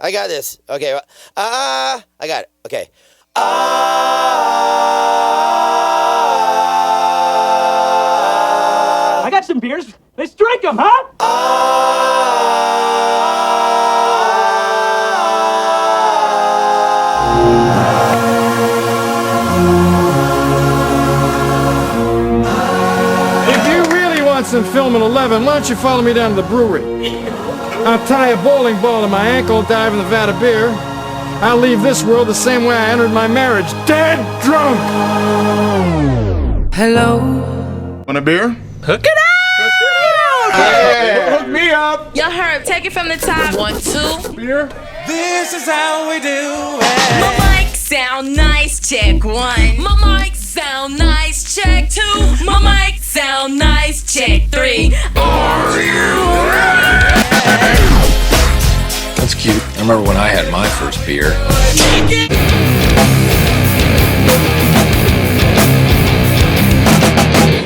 I got this. Okay. I got it. Okay. I got some beers. Let's drink them, huh? If you really want some film at 11, why don't you follow me down to the brewery? I'll tie a bowling ball to my ankle, dive in the vat of beer. I'll leave this world the same way I entered my marriage, dead drunk! Hello? Want a beer? Hook it up! Hey, hook me up! Yo, Herb, take it from the top. 1, 2. Beer? This is how we do it. My mic sound nice, check 1. My mic sound nice, check 2. My mic sound nice, check 3. Are you ready? That's cute. I remember when I had my first beer.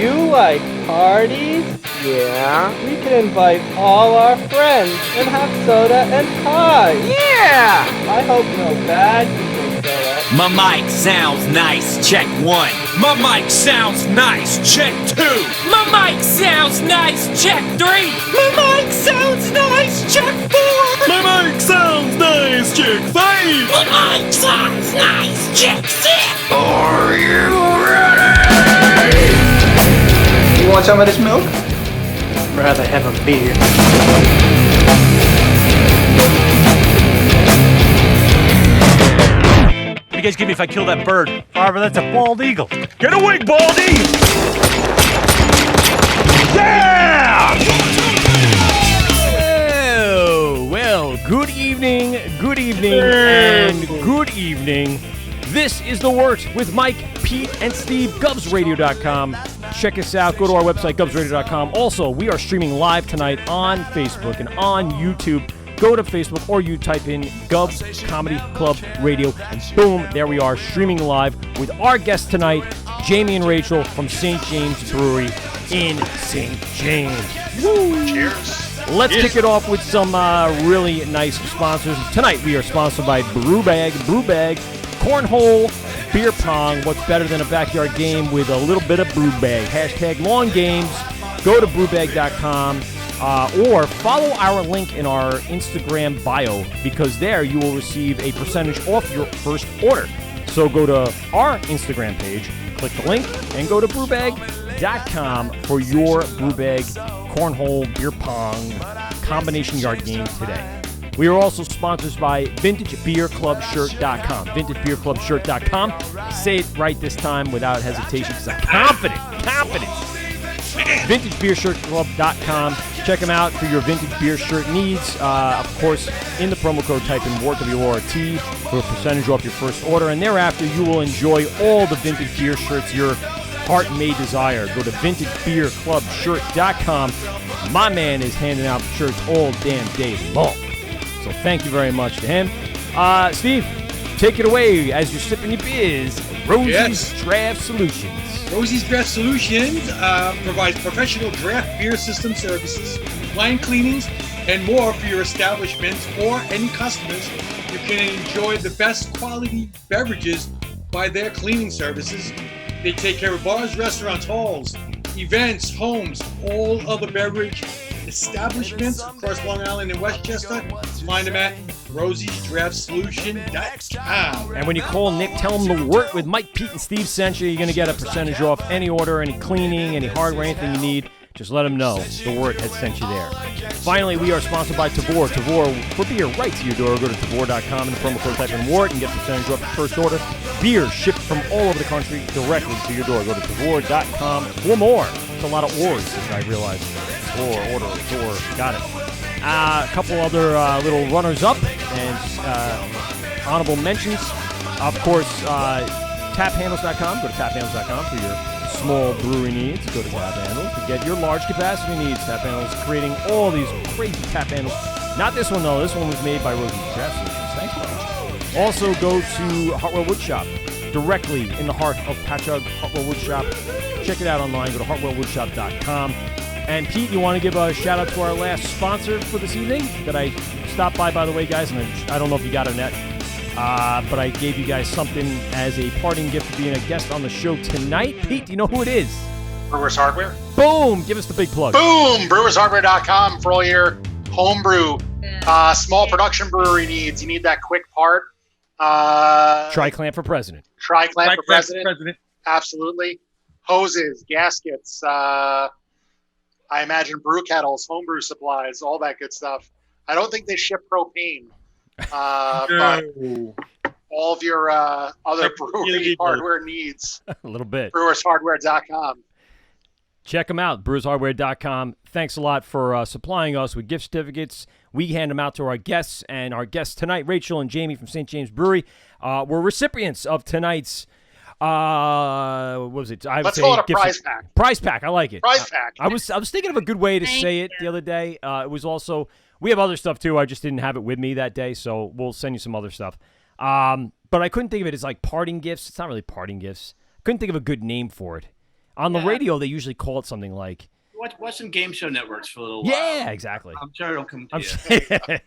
You like parties? Yeah. We can invite all our friends and have soda and pie. Yeah! I hope no bad people show up. My mic sounds nice, check 1. My mic sounds nice, check 2. My mic sounds nice, check 3. My mic sounds nice, check 4. My mic sounds nice, check 5. My mic sounds nice, check 6. Are you ready? You want some of this milk? Rather have a beer. What do you guys give me if I kill that bird? Barbara, that's a bald eagle. Get away, Baldy! Yeah! Oh, well, good evening, and good evening. This is The Wort with Mike, Pete, and Steve, GubsRadio.com. Check us out. Go to our website, GubsRadio.com. Also, we are streaming live tonight on Facebook and on YouTube. Go to Facebook or you type in Gubs Comedy Club Radio, and boom, there we are, streaming live with our guests tonight, Jamie and Rachel from Saint James Brewery in St. James. Woo. Cheers. Let's kick it off with some really nice sponsors. Tonight we are sponsored by Brewbag, Cornhole, Beer Pong. What's better than a backyard game with a little bit of Brewbag? Hashtag long games. Go to brewbag.com. Or follow our link in our Instagram bio, because there you will receive a percentage off your first order. So go to our Instagram page, click the link, and go to brewbag.com for your Brewbag Cornhole Beer Pong combination yard game today. We are also sponsored by VintageBeerClubShirt.com. VintageBeerClubShirt.com. Say it right this time without hesitation, because I'm confident. VintageBeerShirtClub.com. Check them out for your vintage beer shirt needs. Of course, in the promo code, type in Wort, W-O-R-T, for a percentage off your first order. And thereafter, you will enjoy all the vintage beer shirts your heart may desire. Go to VintageBeerClubShirt.com. My man is handing out shirts all damn day long. So thank you very much to him. Steve, take it away as you're sipping your beers. Rosie's Draft Solutions. Rosie's Draft Solutions provides professional draft beer system services, line cleanings, and more for your establishments or any customers. You can enjoy the best quality beverages by their cleaning services. They take care of bars, restaurants, halls, events, homes, all other beverage establishments across Long Island and Westchester. Find them at rosiesdraftsolution.com. And when you call Nick, tell him The Wort with Mike, Pete, and Steve sent you. You're going to get a percentage off any order, any cleaning, any hardware, anything you need. Just let them know The Wort has sent you there. Finally, we are sponsored by Tavor. Tavor, for beer right to your door. Go to Tavor.com and the promo code type in Wort and get a percentage off your first order. Beer shipped from all over the country directly to your door. Go to Tavor.com for more. It's a lot of ors, as I realized. Order, got it. A couple other little runners-up and honorable mentions. Of course, taphandles.com. Go to taphandles.com for your small brewery needs. Go to Tap Handles to get your large capacity needs. Tap Handles creating all these crazy tap handles. Not this one, though. This one was made by Rosie's Draft Solutions. Thanks, buddy. Also, go to Hartwell Wood Shop, directly in the heart of Patchogue. Hartwell Wood Shop. Check it out online. Go to hartwellwoodshop.com. And Pete, you want to give a shout out to our last sponsor for this evening that I stopped by the way, guys, and I don't know if you got it net, but I gave you guys something as a parting gift for being a guest on the show tonight. Pete, do you know who it is? Brewers Hardware. Boom! Give us the big plug. Boom! BrewersHardware.com for all your homebrew, small production brewery needs. You need that quick part. Tri-clamp for president. Tri-clamp for president. Absolutely. Hoses, gaskets, I imagine brew kettles, homebrew supplies, all that good stuff. I don't think they ship propane, but all of your other brewery hardware needs. A little bit. BrewersHardware.com. Check them out, brewershardware.com. Thanks a lot for supplying us with gift certificates. We hand them out to our guests, and our guests tonight, Rachel and Jamie from Saint James Brewery, were recipients of tonight's, what was it? Let's call it a prize pack. Prize pack, I like it. Prize pack. I was thinking of a good way to say it the other day. It was also, we have other stuff too. I just didn't have it with me that day, so we'll send you some other stuff. But I couldn't think of it as like parting gifts. It's not really parting gifts. I couldn't think of a good name for it. On the radio, they usually call it something like... Watch some game show networks for a little while. Yeah, exactly. I'm sure it'll come to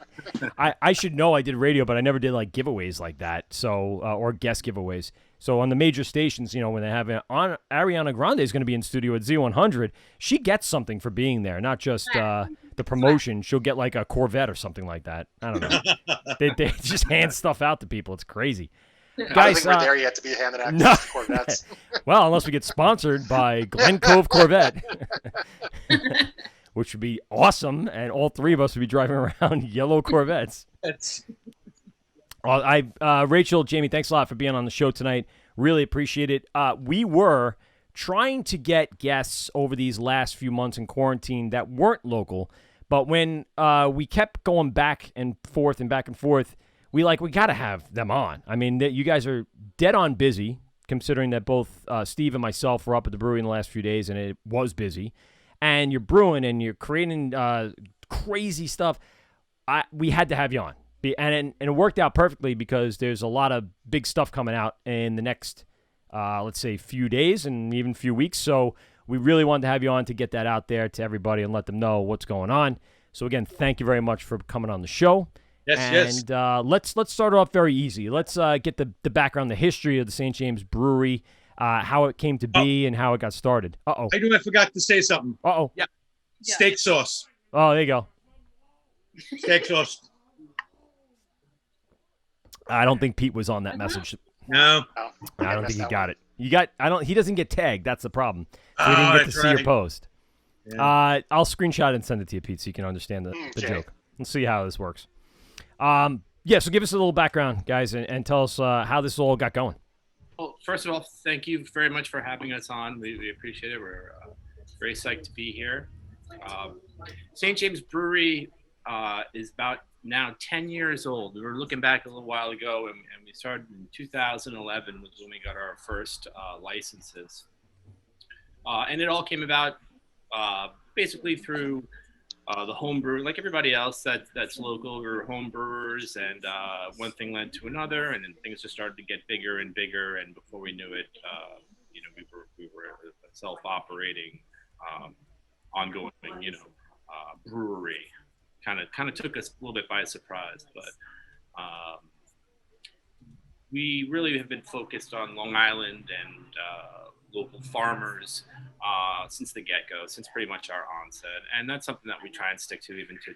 you. I should know I did radio, but I never did like giveaways like that, so or guest giveaways. So on the major stations, when they have Ariana Grande is going to be in studio at Z100, she gets something for being there, not just the promotion. She'll get like a Corvette or something like that. I don't know. they just hand stuff out to people. It's crazy. I don't Guys, think we're there yet to be handing out no. Corvettes. Well, unless we get sponsored by Glen Cove Corvette, which would be awesome, and all three of us would be driving around yellow Corvettes. Rachel, Jamie, thanks a lot for being on the show tonight. Really appreciate it. We were trying to get guests over these last few months in quarantine that weren't local, but when we kept going back and forth, we got to have them on. I mean, you guys are dead on busy, considering that both Steve and myself were up at the brewery in the last few days, and it was busy. And you're brewing and you're creating crazy stuff. We had to have you on. And it worked out perfectly because there's a lot of big stuff coming out in the next, let's say, few days and even few weeks. So we really wanted to have you on to get that out there to everybody and let them know what's going on. So, again, thank you very much for coming on the show. Yes. And let's start off very easy. Let's get the background, the history of the Saint James Brewery, how it came to be, and how it got started. Uh-oh. I forgot to say something. Uh-oh. Yeah. Steak sauce. Oh, there you go. Steak sauce. I don't think Pete was on that message. No. I don't think he got it. He doesn't get tagged. That's the problem. So we didn't get to see your post. Yeah. I'll screenshot and send it to you, Pete, so you can understand the joke. Let's see how this works. So give us a little background, guys, and tell us how this all got going. Well, first of all, thank you very much for having us on. We appreciate it. We're very psyched to be here. St. James Brewery is about now 10 years old. We were looking back a little while ago, and we started in 2011 was when we got our first licenses. And it all came about basically through the home brew, like everybody else that's local. We were home brewers, and one thing led to another, and then things just started to get bigger and bigger. And before we knew it, we were a self-operating, ongoing, brewery. Kind of took us a little bit by surprise, but we really have been focused on Long Island and local farmers since the get-go, since pretty much our onset, and that's something that we try and stick to even to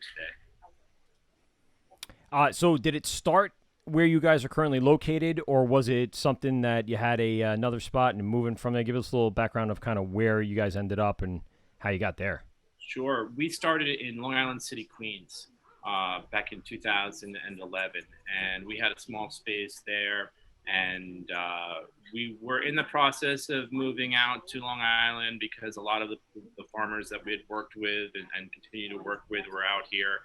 today. So did it start where you guys are currently located, or was it something that you had another spot and moving from there? Give us a little background of kind of where you guys ended up and how you got there. Sure. We started in Long Island City, Queens, back in 2011, and we had a small space there, and we were in the process of moving out to Long Island because a lot of the farmers that we had worked with and continue to work with were out here.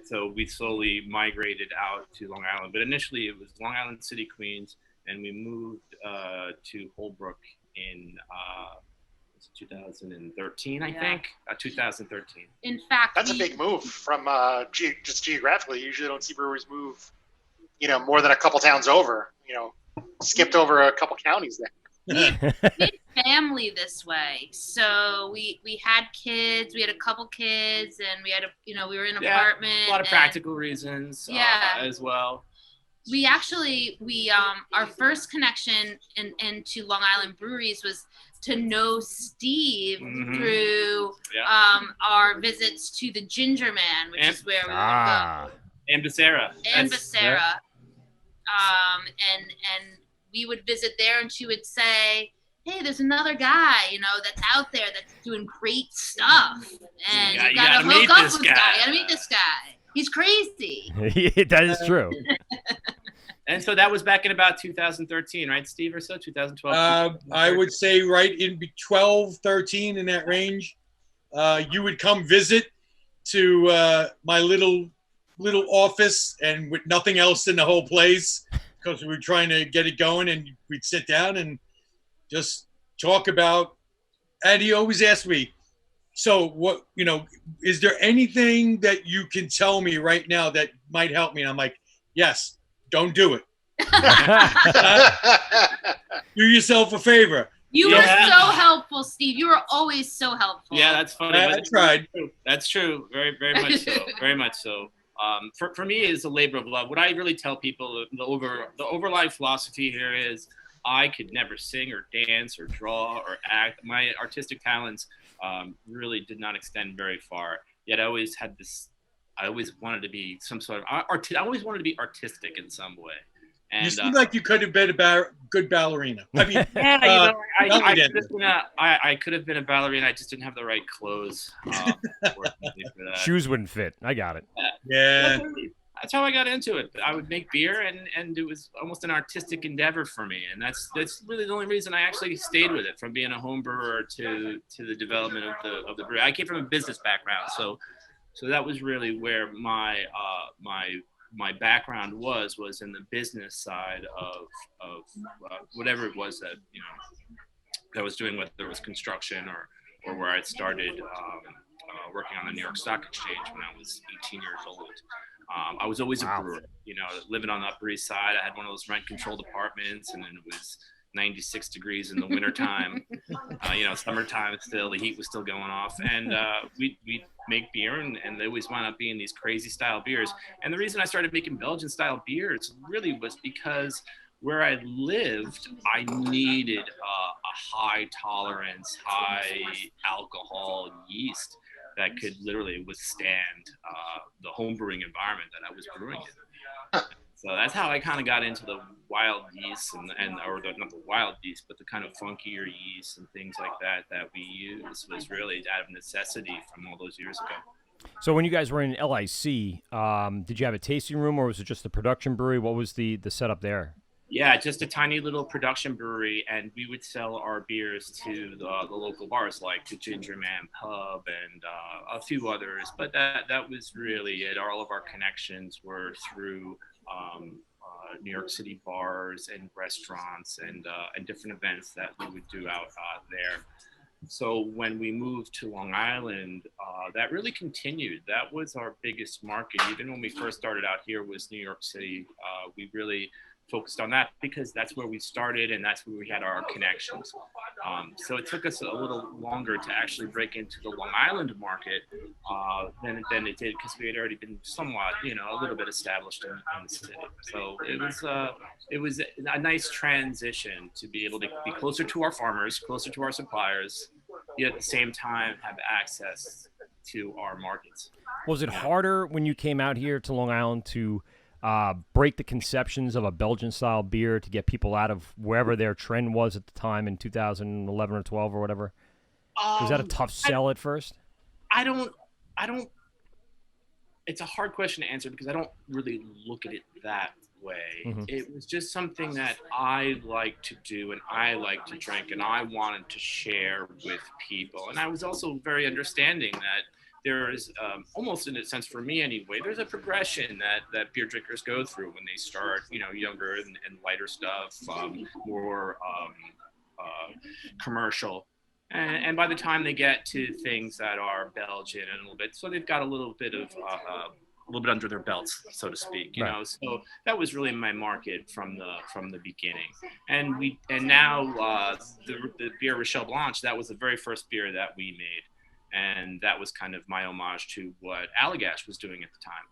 So we slowly migrated out to Long Island, but initially it was Long Island City, Queens, and we moved to Holbrook in 2013, I think. 2013. In fact, that's a big move from just geographically. You usually don't see breweries move, more than a couple towns over. Skipped over a couple counties there. family this way. So we had kids, we had a couple kids, and we had we were in an apartment. A lot of practical reasons as well. We actually our first connection into Long Island breweries was to know Steve through our visits to the Ginger Man, which is where we would go. And Becerra. And Becerra. And we would visit there, and she would say, hey, there's another guy, that's out there that's doing great stuff. And you gotta hook up with this guy. You gotta meet this guy. He's crazy. That is true. And so that was back in about 2013, right, Steve, or so? 2012? I would say right in 12, 13, in that range. You would come visit to my little office, and with nothing else in the whole place, because we were trying to get it going, and we'd sit down and just talk about, and he always asked me, so what, is there anything that you can tell me right now that might help me? And I'm like, yes, don't do it. Do yourself a favor. You were so helpful, Steve. You were always so helpful. Yeah, that's funny. I tried. That's true. Very, very much so. Very much so. For me, it's a labor of love. What I really tell people, the overlife philosophy here is, I could never sing or dance or draw or act. My artistic talents really did not extend very far. Yet I always had this. I always wanted to be some sort of I always wanted to be artistic in some way. And, you seem like you could have been a good ballerina. I mean, I could have been a ballerina. I just didn't have the right clothes. For that. Shoes wouldn't fit. I got it. Yeah. That's how I got into it. I would make beer, and it was almost an artistic endeavor for me. And that's really the only reason I actually stayed with it, from being a home brewer to the development of the brewery. I came from a business background, so that was really where my background was in the business side of whatever it was that that I was doing, whether it was construction or where I started working on the New York Stock Exchange when I was 18 years old. I was always a brewer, living on the Upper East Side. I had one of those rent-controlled apartments, and then it was 96 degrees in the wintertime. Summertime, still the heat was still going off, and we make beer, and they always wound up being these crazy style beers. And the reason I started making Belgian style beers really was because where I lived, I needed a high tolerance, high alcohol yeast that could literally withstand the home brewing environment that I was brewing in. So that's how I kind of got into the wild yeast not the wild yeast, but the kind of funkier yeast and things like that we use, was really out of necessity from all those years ago. So when you guys were in LIC, did you have a tasting room, or was it just a production brewery? What was the setup there? Yeah, just a tiny little production brewery, and we would sell our beers to the local bars like the Ginger Man Pub and a few others. But that was really it. All of our connections were through New York City bars and restaurants and different events that we would do out there. So when we moved to Long Island, that really continued. That was our biggest market. Even when we first started out here was New York City. We really focused on that because that's where we started and that's where we had our connections. So it took us a little longer to actually break into the Long Island market than it did, because we had already been somewhat, a little bit established in the city. So it was a nice transition to be able to be closer to our farmers, closer to our suppliers, yet at the same time have access to our markets. Was it harder when you came out here to Long Island to break the conceptions of a Belgian-style beer, to get people out of wherever their trend was at the time in 2011 or 12 or whatever? Was that a tough sell at first? I don't. It's a hard question to answer because I don't really look at it that way. Mm-hmm. It was just something that I like to do and I like to drink and I wanted to share with people. And I was also very understanding that there is almost, in a sense, for me anyway, there's a progression that beer drinkers go through when they start, younger and lighter stuff, more commercial. And by the time they get to things that are Belgian and a little bit, so they've got a little bit of little bit under their belts, so to speak, you know. So that was really my market from the beginning. And now the beer Rochelle Blanche, that was the very first beer that we made, and that was kind of my homage to what Allagash was doing at the time.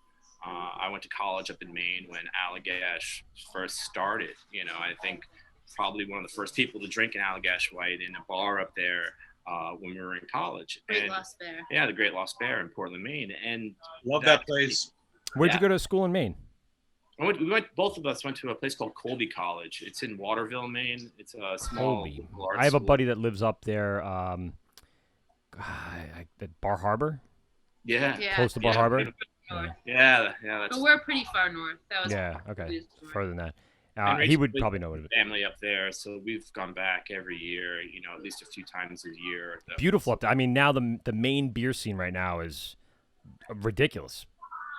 I went to college up in Maine when Allagash first started. You know, I think probably one of the first people to drink an Allagash White in a bar up there when we were in college. Great Lost Bear. Yeah, the Great Lost Bear in Portland, Maine. And love that place. Where'd you go to school in Maine? Both of us went to a place called Colby College. It's in Waterville, Maine. It's a small art I have a school. buddy that lives up there. At Bar Harbor. Yeah. Close to Bar Harbor. Yeah. That's, but we're pretty far north. That was okay. Further than that. And He would probably know what it is. Family up there, so we've gone back every year. You know, at least a few times a year. Beautiful up there. I mean, now the Maine beer scene right now is ridiculous.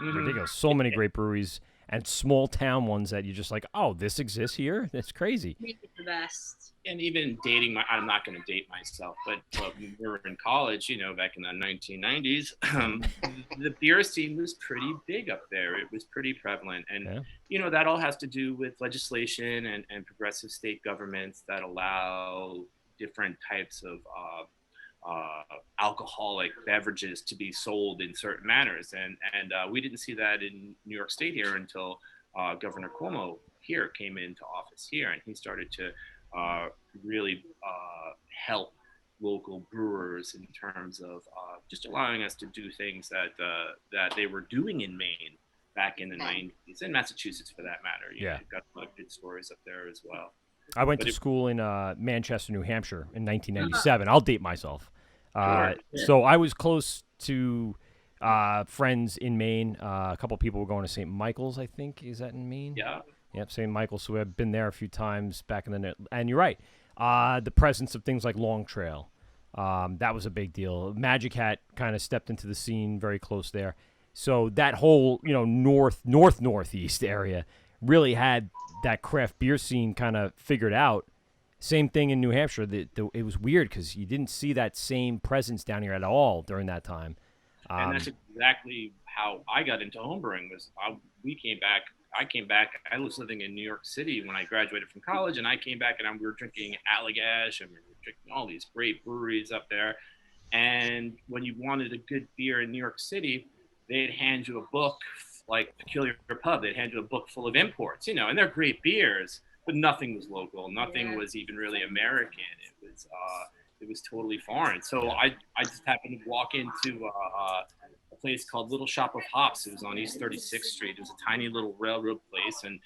Ridiculous. So many great breweries and small town ones that you're just like, oh, this exists here. That's crazy. the best. And even I'm not going to date myself, but when we were in college, you know, back in the 1990s, the beer scene was pretty big up there. It was pretty prevalent. And, you know, that all has to do with legislation and progressive state governments that allow different types of alcoholic beverages to be sold in certain manners. And we didn't see that in New York State here until Governor Cuomo here came into office here, and he started to really help local brewers in terms of just allowing us to do things that they were doing in Maine back in the 90s, and Massachusetts for that matter. You know, you've got a lot of good stories up there as well. I went to school in Manchester, New Hampshire in 1997. I'll date myself. So I was close to friends in Maine. A couple of people were going to St. Michael's, I think. Is that in Maine? Yeah. Yep, St. Michael's. So I've been there a few times back in the – and you're right. The presence of things like Long Trail, that was a big deal. Magic Hat kind of stepped into the scene very close there. So that whole, you know, northeast area really had that craft beer scene kind of figured out. Same thing in New Hampshire. It was weird because you didn't see that same presence down here at all during that time. And that's exactly how I got into homebrewing. I came back. I was living in New York City when I graduated from college, and I came back and we were drinking Allagash, and we were drinking all these great breweries up there. And when you wanted a good beer in New York City, they'd hand you a book, like Peculiar Pub. They'd hand you a book full of imports, you know, and they're great beers, but nothing was local. Nothing was even really American. It was totally foreign. So I just happened to walk into a place called Little Shop of Hops. It was on East 36th Street. It was a tiny little railroad place, and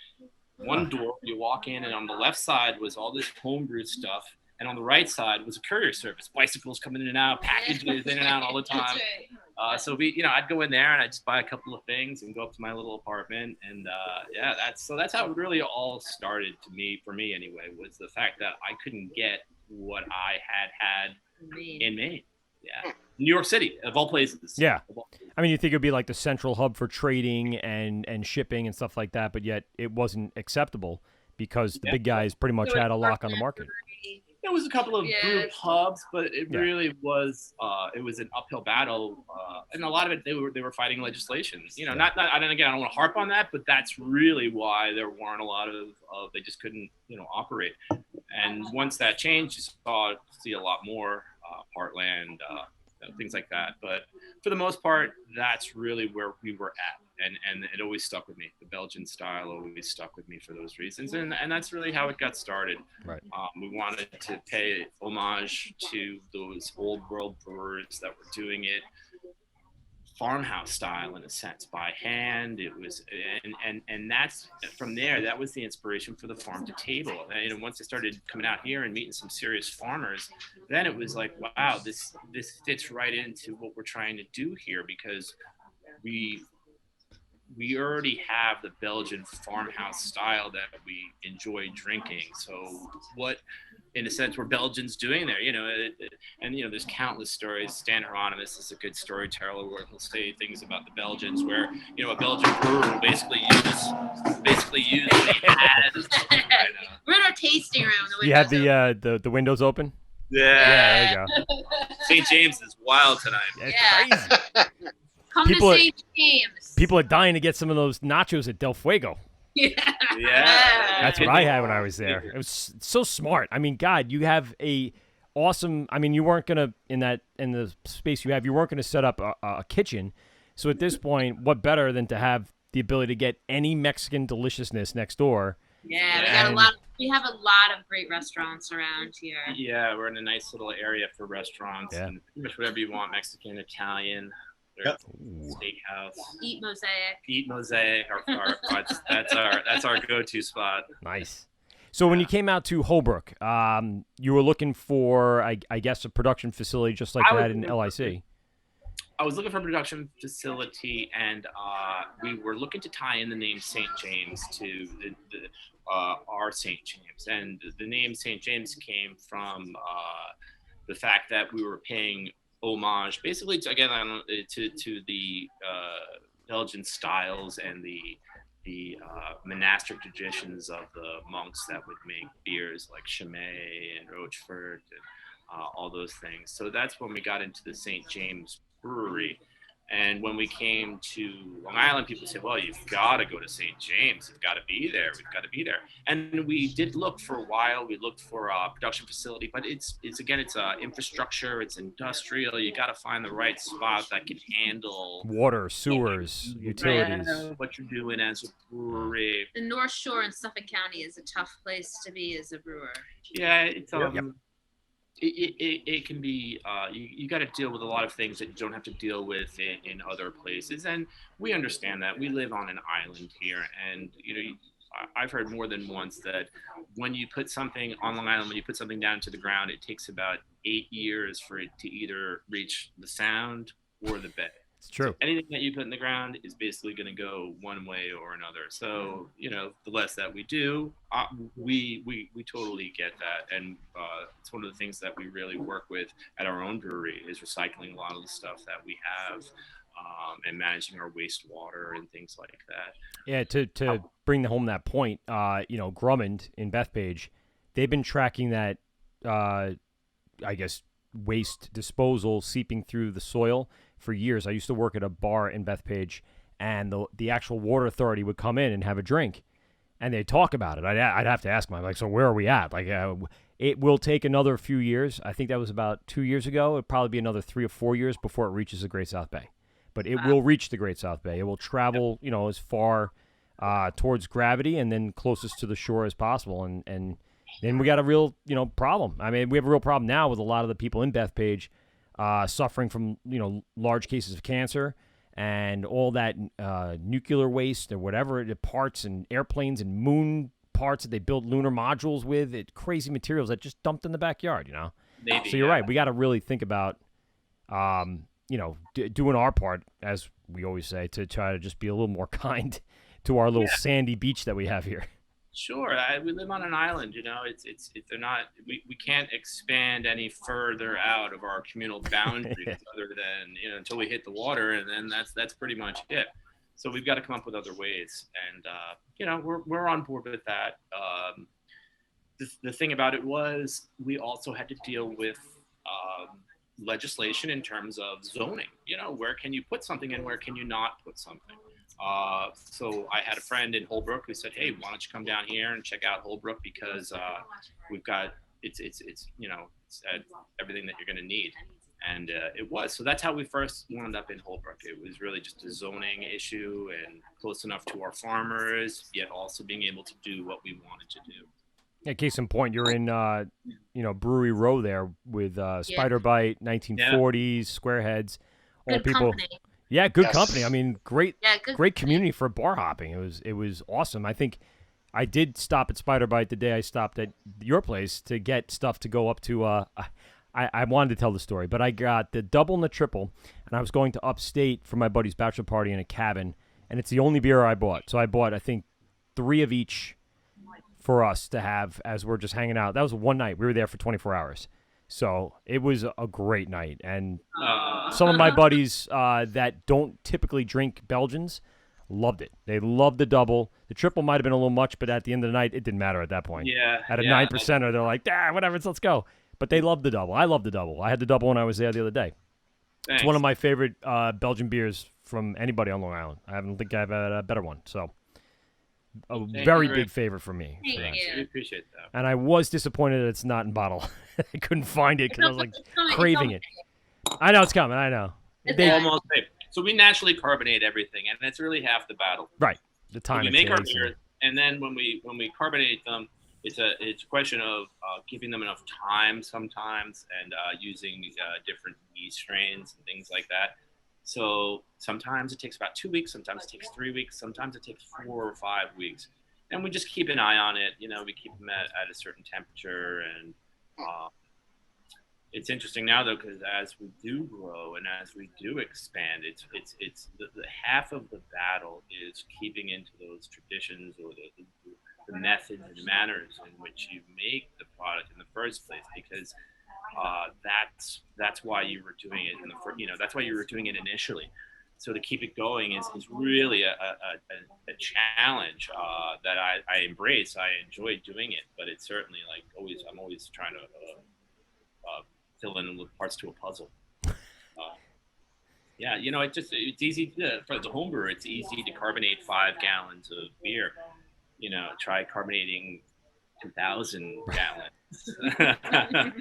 one door you walk in, and on the left side was all this homebrew stuff, and on the right side was a courier service, bicycles coming in and out, packages in and out all the time. So I'd go in there and I'd just buy a couple of things and go up to my little apartment, and that's how it really all started for me anyway, was the fact that I couldn't get what I had in Maine. Yeah. New York City, of all places. Yeah. I mean, you think it would be like the central hub for trading and shipping and stuff like that, but yet it wasn't acceptable because the big guys pretty much had a lock on the market. There was a couple of brew pubs, but it really was it was an uphill battle, and a lot of it they were fighting legislation. You know, not I don't want to harp on that, but that's really why there weren't a lot of they just couldn't operate. And once that changed, you see a lot more Heartland, things like that. But for the most part, that's really where we were at, and it always stuck with me. The Belgian style always stuck with me for those reasons, and that's really how it got started. Right. We wanted to pay homage to those old world brewers that were doing it farmhouse style, in a sense, by hand. It was, and that's from there. That was the inspiration for the farm to table. And once I started coming out here and meeting some serious farmers, then it was like, wow, this fits right into what we're trying to do here, because we already have the Belgian farmhouse style that we enjoy drinking. So what, in a sense, were Belgians doing there? There's countless stories. Stan Hieronymus is a good storyteller where he'll say things about the Belgians where, a Belgian brewer will basically use what he has. We're in our tasting room. You had the windows open? Yeah. There you go. Saint James is wild tonight. It's crazy. Come people to are, St. James. people are dying to get some of those nachos at Del Fuego. Yeah. That's what I had when I was there. It was so smart. I mean, God, you have a awesome. I mean, you weren't gonna in the space you have. You weren't gonna set up a kitchen. So at this point, what better than to have the ability to get any Mexican deliciousness next door? Yeah, we got a lot. We have a lot of great restaurants around here. Yeah, we're in a nice little area for restaurants and pretty much whatever you want, Mexican, Italian, steakhouse. Eat Mosaic. Eat Mosaic. That's our go-to spot. Nice. So when you came out to Holbrook, you were looking for, I guess, a production facility just like that in LIC. I was looking for a production facility, and we were looking to tie in the name Saint James to our Saint James. And the name Saint James came from the fact that we were paying homage, basically, to the Belgian styles and the monastic traditions of the monks that would make beers like Chimay and Rochefort and all those things. So that's when we got into the Saint James Brewery. And when we came to Long Island, people said, well, you've got to go to St. James. You've got to be there. We've got to be there. And we did look for a while. We looked for a production facility, but it's infrastructure. It's industrial. You got to find the right spot that can handle water, sewers, utilities. What you're doing as a brewery. The North Shore in Suffolk County is a tough place to be as a brewer. Yeah, it's It can be, you got to deal with a lot of things that you don't have to deal with in other places. And we understand that. We live on an island here. And, I've heard more than once that when you put something on Long Island, when you put something down to the ground, it takes about 8 years for it to either reach the Sound or the Bay. It's true. So anything that you put in the ground is basically going to go one way or another. So, the less that we do, we totally get that. And it's one of the things that we really work with at our own brewery is recycling a lot of the stuff that we have and managing our wastewater and things like that. Yeah, to bring home that point, Grummond in Bethpage, they've been tracking that, waste disposal seeping through the soil for years. I used to work at a bar in Bethpage, and the actual water authority would come in and have a drink, and they'd talk about it. I'd have to ask them, like, so where are we at? Like, it will take another few years. I think that was about 2 years ago. It'll probably be another 3 or 4 years before it reaches the Great South Bay. But it will reach the Great South Bay. It will travel, as far towards gravity and then closest to the shore as possible. And then we got a real, problem. I mean, we have a real problem now with a lot of the people in Bethpage suffering from, large cases of cancer and all that nuclear waste or whatever, the parts and airplanes and moon parts that they build lunar modules with, crazy materials that just dumped in the backyard, Maybe, so you're right. We got to really think about, doing our part, as we always say, to try to just be a little more kind to our little sandy beach that we have here. Sure, we live on an island. They're not. We can't expand any further out of our communal boundaries other than until we hit the water, and then that's pretty much it. So we've got to come up with other ways, and we're on board with that. The thing about it was we also had to deal with legislation in terms of zoning. Where can you put something and where can you not put something? So I had a friend in Holbrook who said, hey, why don't you come down here and check out Holbrook, because we've got it's everything that you're going to need. And it was. So that's how we first wound up in Holbrook. It was really just a zoning issue and close enough to our farmers, yet also being able to do what we wanted to do. Yeah, case in point, you're in, Brewery Row there with Spider Bite, 1940s, Squareheads, all Good people. company. Yeah, good company. I mean, great community company. for bar hopping. It was awesome. I think I did stop at Spider Bite the day I stopped at your place to get stuff to go up to. I wanted to tell the story, but I got the double and the triple, and I was going to upstate for my buddy's bachelor party in a cabin, and it's the only beer I bought. So I bought, I think, 3 of each for us to have as we're just hanging out. That was one night. We were there for 24 hours. So it was a great night. And some of my buddies that don't typically drink Belgians loved it. They loved the double. The triple might have been a little much, but at the end of the night, it didn't matter at that point. Yeah. At a 9%er, they're like, whatever, let's go. But they loved the double. I love the double. I had the double when I was there the other day. It's one of my favorite Belgian beers from anybody on Long Island. I don't think I've had a better one. So, a very big favorite for me. Thank you. We appreciate that. And I was disappointed that it's not in bottle. I couldn't find it because I was like craving it. I know it's coming. I know. They almost there. So we naturally carbonate everything, and that's really half the battle. Right. The time we make our beers, and then when we carbonate them, it's a question of giving them enough time sometimes, and using different yeast strains and things like that. So sometimes it takes about 2 weeks, sometimes it takes 3 weeks, sometimes it takes 4 or 5 weeks, and we just keep an eye on it. We keep them at a certain temperature, and it's interesting now though, because as we do grow and as we do expand, it's the half of the battle is keeping into those traditions or the methods and manners in which you make the product in the first place, because that's why you were doing it that's why you were doing it initially. So to keep it going is really a challenge that I embrace. I enjoy doing it, but it's certainly I'm always trying to fill in the parts to a puzzle. It's easy for the home brewer. It's easy to carbonate 5 gallons of beer. Try carbonating 2,000 gallons.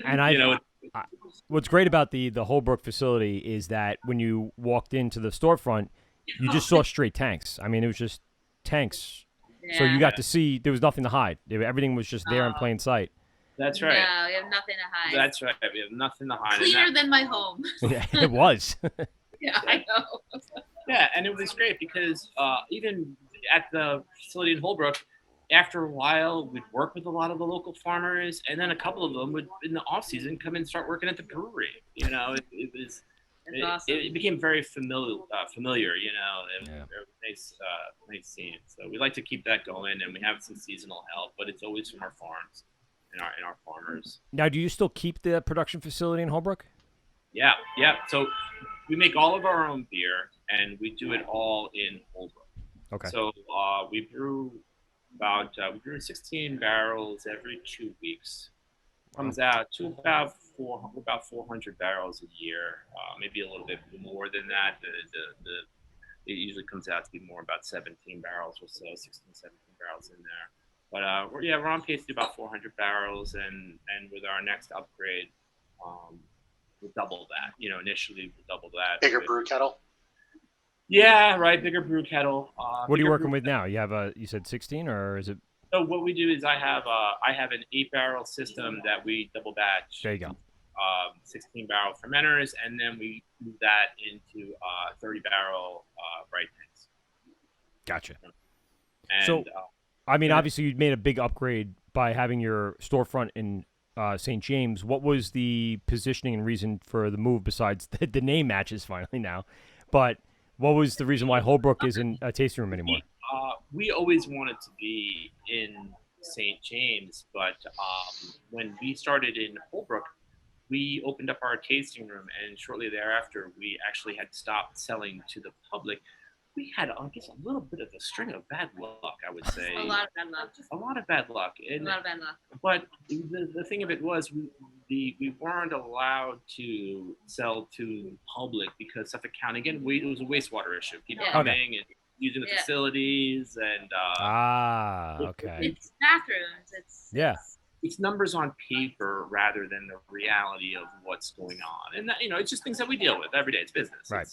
And what's great about the Holbrook facility is that when you walked into the storefront, you just saw straight tanks. I mean, it was just tanks. Yeah. So you got to see there was nothing to hide. Everything was just there in plain sight. That's right. No, we have nothing to hide. That's right. We have nothing to hide. Cleaner than my home. Yeah, it was. Yeah, I know. Yeah, and it was great because even at the facility in Holbrook, after a while, we'd work with a lot of the local farmers, and then a couple of them would, in the off season, come and start working at the brewery. It was. Awesome. It became very familiar. It was nice scene. So we like to keep that going, and we have some seasonal help, but it's always from our farms and our farmers. Now, do you still keep the production facility in Holbrook? Yeah. So we make all of our own beer, and we do it all in Holbrook. Okay. So we brew 16 barrels every 2 weeks. Comes out to about 400 barrels a year, maybe a little bit more than that. It usually comes out to be more about 17 barrels or so, 16, 17 barrels in there. But we're on pace to do about 400 barrels, and with our next upgrade, we'll double that. Initially we'll double that. Bigger brew kettle. Yeah, right. Bigger brew kettle. What are you working with now? You have you said 16, or is it? So what we do is I have an 8-barrel system that we double batch. There you go. 16-barrel fermenters, and then we move that into 30-barrel bright tanks. Gotcha. And, so, obviously you made a big upgrade by having your storefront in Saint James. What was the positioning and reason for the move besides the name matches finally now? But what was the reason why Holbrook isn't a tasting room anymore? We always wanted to be in Saint James, but when we started in Holbrook, we opened up our tasting room, and shortly thereafter, we actually had stopped selling to the public. We had, I guess, a little bit of a string of bad luck, I would say. A lot of bad luck. A lot of bad luck. But the thing of it was, we weren't allowed to sell to the public because Suffolk County, again, it was a wastewater issue. People coming and using the facilities, and okay. It's bathrooms. It's numbers on paper rather than the reality of what's going on, and that, it's just things that we deal with every day. It's business, right?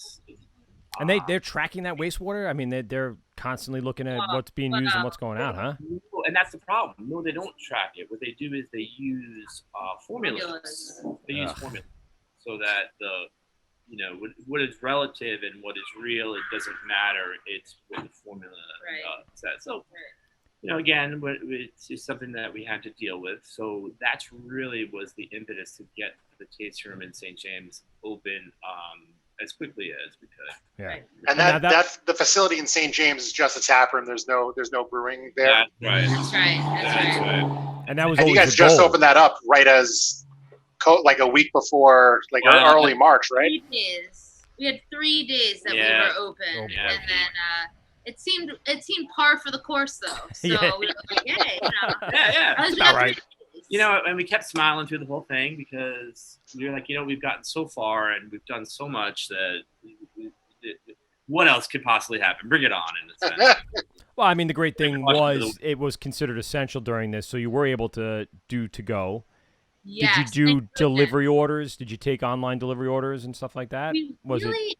And they're tracking that wastewater. I mean, they're constantly looking at what's being used and what's going out, huh? And that's the problem. No, they don't track it. What they do is they use formulas. They use formulas so that what is relative and what is real, it doesn't matter. It's what the formula says. So, again, it's just something that we had to deal with. So that's really was the impetus to get the tasting room in St. James open as quickly as we could. Yeah. And that's the facility in St. James is just a tap room. There's no brewing there. That's right. And that was and always you guys the just goal. opened that up right as like a week before, early March, right? 3 days. We had 3 days that we were open, and then it seemed par for the course though. So we were like, yay, Yeah. That's about right. You know, and we kept smiling through the whole thing because we were like, you know, we've gotten so far and we've done so much that what else could possibly happen? Bring it on, in a sense. Well, I mean, the great thing was it was considered essential during this, so you were able to do to go. Yes. Did you do delivery orders? Did you take online delivery orders and stuff like that? We really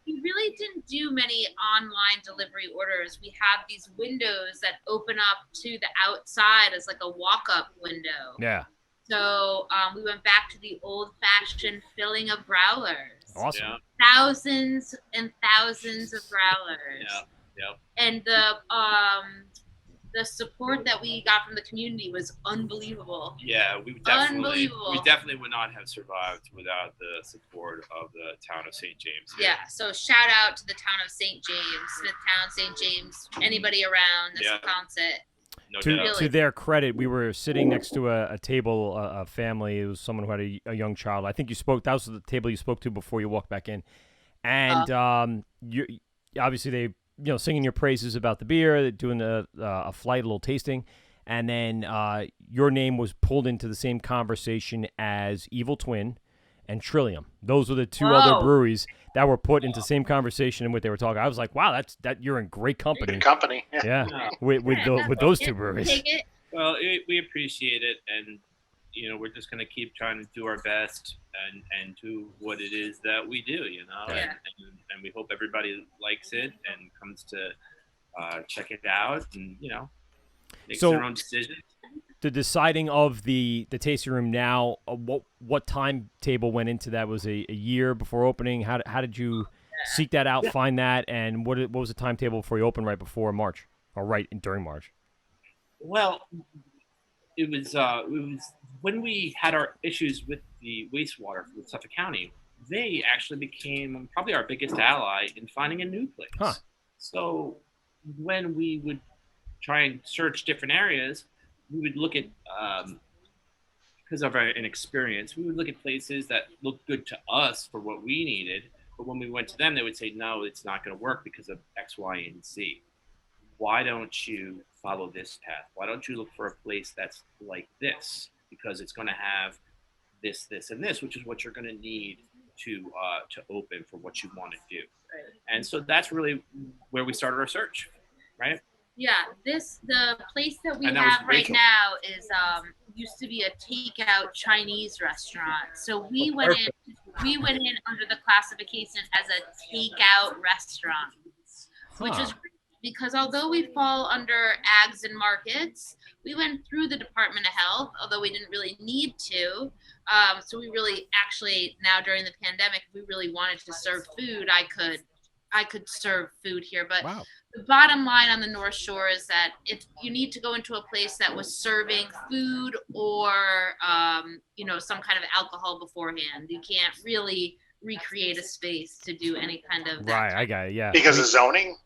didn't do many online delivery orders. We have these windows that open up to the outside as like a walk-up window. Yeah. So we went back to the old-fashioned filling of growlers. Awesome. Yeah. Thousands and thousands of growlers. Yeah. And the support that we got from the community was unbelievable. Yeah, we definitely would not have survived without the support of the town of Saint James. Yeah, so shout out to the town of Saint James, Smithtown, St. James, anybody around this concert. To their credit, we were sitting next to a table, a family. It was someone who had a young child. I think you spoke. That was the table you spoke to before you walked back in, and you obviously they singing your praises about the beer, doing a flight, a little tasting, and then your name was pulled into the same conversation as Evil Twin and Trillium. Those were the two other breweries that were put into the same conversation and what they were talking. I was like, wow, that you're in great company. Good company. Yeah. With those two breweries. Well, we appreciate it, and we're just going to keep trying to do our best and do what it is that we do, Yeah. And we hope everybody likes it and comes to check it out and make their own decisions. The deciding of the tasting room now, what timetable went into that? Was a year before opening? How did you seek that out, find that, and what was the timetable before you opened right before March or during March? Well, it was when we had our issues with the wastewater with Suffolk County. They actually became probably our biggest ally in finding a new place. Huh. So when we would try and search different areas, we would look at, because of our inexperience, we would look at places that looked good to us for what we needed. But when we went to them, they would say, no, it's not going to work because of X, Y, and Z. Why don't you follow this path? Why don't you look for a place that's like this? Because it's going to have this, this, and this, which is what you're going to need to open for what you want to do. Right. And so that's really where we started our search, right? Yeah, the place that we have right now is used to be a takeout Chinese restaurant. So we went in under the classification as a takeout restaurant, which is because although we fall under ags and markets, we went through the Department of Health, although we didn't really need to. So we really actually now during the pandemic, if we really wanted to serve food, I could serve food here. But the bottom line on the North Shore is that if you need to go into a place that was serving food or some kind of alcohol beforehand, you can't really recreate a space to do any kind of I got it. Yeah, because of zoning.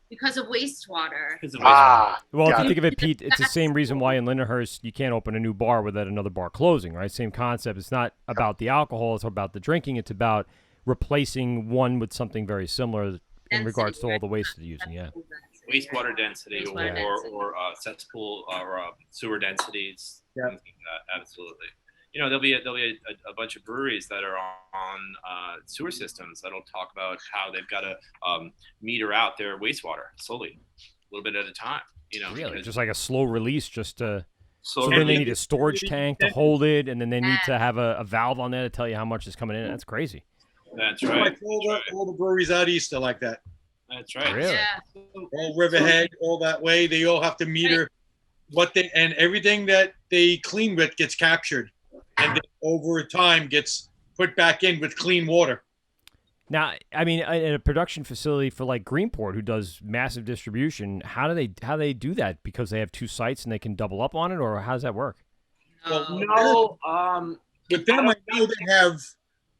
Because of wastewater. Well, if you think of it, Pete, it's the same reason why in Lindenhurst you can't open a new bar without another bar closing, right? Same concept. It's not about the alcohol. It's about the drinking. It's about replacing one with something very similar in regards to all the waste they're using. Yeah. Wastewater density or cesspool or sewer densities. Yeah. Things like that. Absolutely. There'll be a bunch of breweries that are on sewer systems that'll talk about how they've got to meter out their wastewater slowly, a little bit at a time. Really, just like a slow release, just to. So then they need a storage tank to hold it, and then they need to have a valve on there to tell you how much is coming in. That's crazy. That's right. All the breweries out east are like that. That's right. Really? Yeah. All Riverhead, all that way. They all have to meter and everything that they clean with gets captured. And then over time gets put back in with clean water. Now, I mean, in a production facility for like Greenport, who does massive distribution, how do they do that? Because they have two sites and they can double up on it, or how does that work? No. With them, I know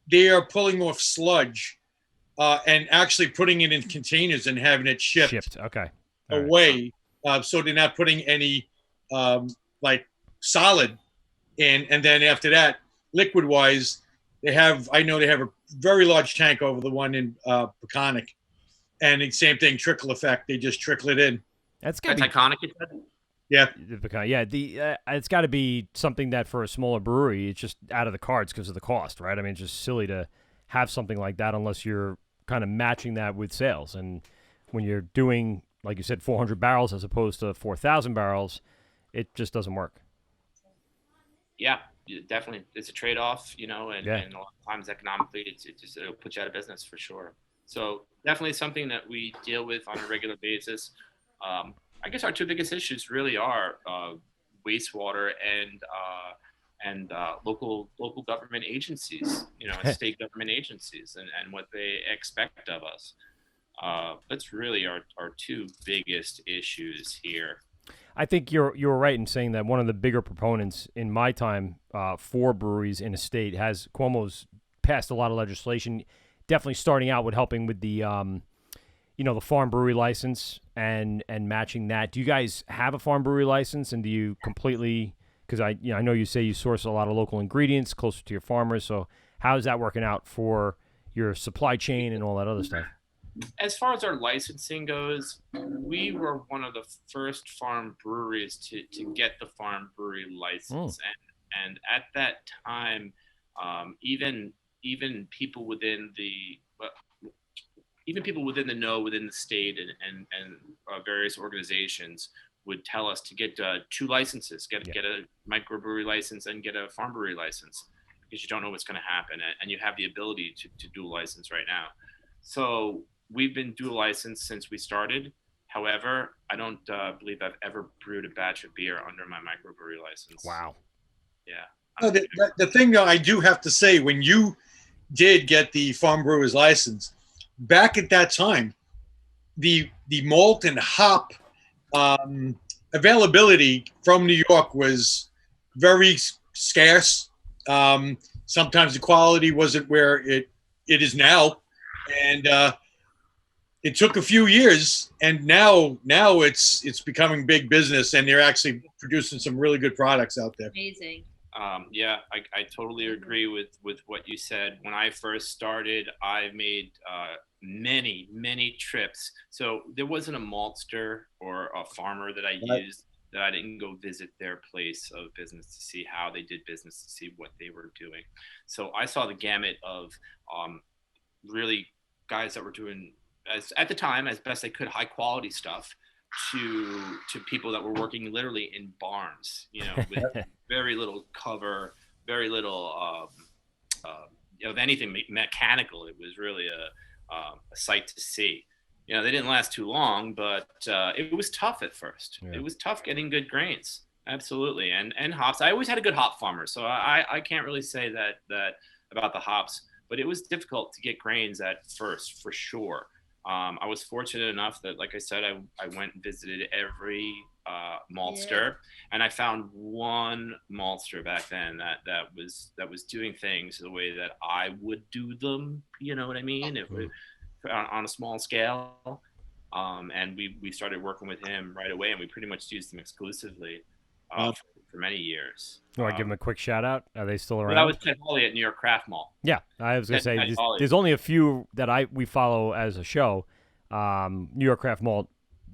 they are pulling off sludge, and actually putting it in containers and having it shipped Okay. away. So they're not putting any solid. And then after that, liquid wise, I know they have a very large tank over the one in Peconic, and the same thing, trickle effect. They just trickle it in. That's iconic. Yeah. It's got to be something that for a smaller brewery, it's just out of the cards because of the cost, right? I mean, it's just silly to have something like that unless you're kind of matching that with sales. And when you're doing, like you said, 400 barrels as opposed to 4,000 barrels, it just doesn't work. Yeah, definitely. It's a trade-off, and a lot of times economically, it'll put you out of business for sure. So definitely something that we deal with on a regular basis. I guess our two biggest issues really are wastewater and local government agencies, state government agencies, and what they expect of us. That's really our two biggest issues here. I think you're right in saying that one of the bigger proponents in my time for breweries in a state has Cuomo's passed a lot of legislation, definitely starting out with helping with the the farm brewery license and matching that. Do you guys have a farm brewery license, and do you completely, because I know you say you source a lot of local ingredients closer to your farmers, so how is that working out for your supply chain and all that other stuff? As far as our licensing goes, we were one of the first farm breweries to get the farm brewery license. And at that time, even people within the know within the state and various organizations would tell us to get two licenses, get a microbrewery license and get a farm brewery license, because you don't know what's going to happen, and you have the ability to dual license right now. So we've been dual licensed since we started. However, I don't believe I've ever brewed a batch of beer under my microbrewery license. Wow. Yeah. No, the thing, though, I do have to say, when you did get the farm brewer's license, back at that time, the malt and hop availability from New York was very scarce. Sometimes the quality wasn't where it is now, and it took a few years, and now it's becoming big business, and they're actually producing some really good products out there. Amazing. Yeah, I totally agree with what you said. When I first started, I made many trips. So there wasn't a maltster or a farmer that I used that I didn't go visit their place of business to see how they did business, to see what they were doing. So I saw the gamut of really guys that were doing, at the time, as best they could, high quality stuff, to people that were working literally in barns, with very little cover, very little of anything mechanical. It was really a sight to see. They didn't last too long, but it was tough at first. Yeah. It was tough getting good grains, absolutely, and hops. I always had a good hop farmer, so I can't really say that about the hops, but it was difficult to get grains at first, for sure. I was fortunate enough that, like I said, I went and visited every maltster, and I found one maltster back then that was doing things the way that I would do them. You know what I mean? It was on a small scale, and we started working with him right away, and we pretty much used him exclusively for many years. You want to give him a quick shout out? Are they still around? Well, that was Ted Hawley at New York Craft Mall. Yeah, I was going to say, there's only a few that we follow as a show. New York Craft Mall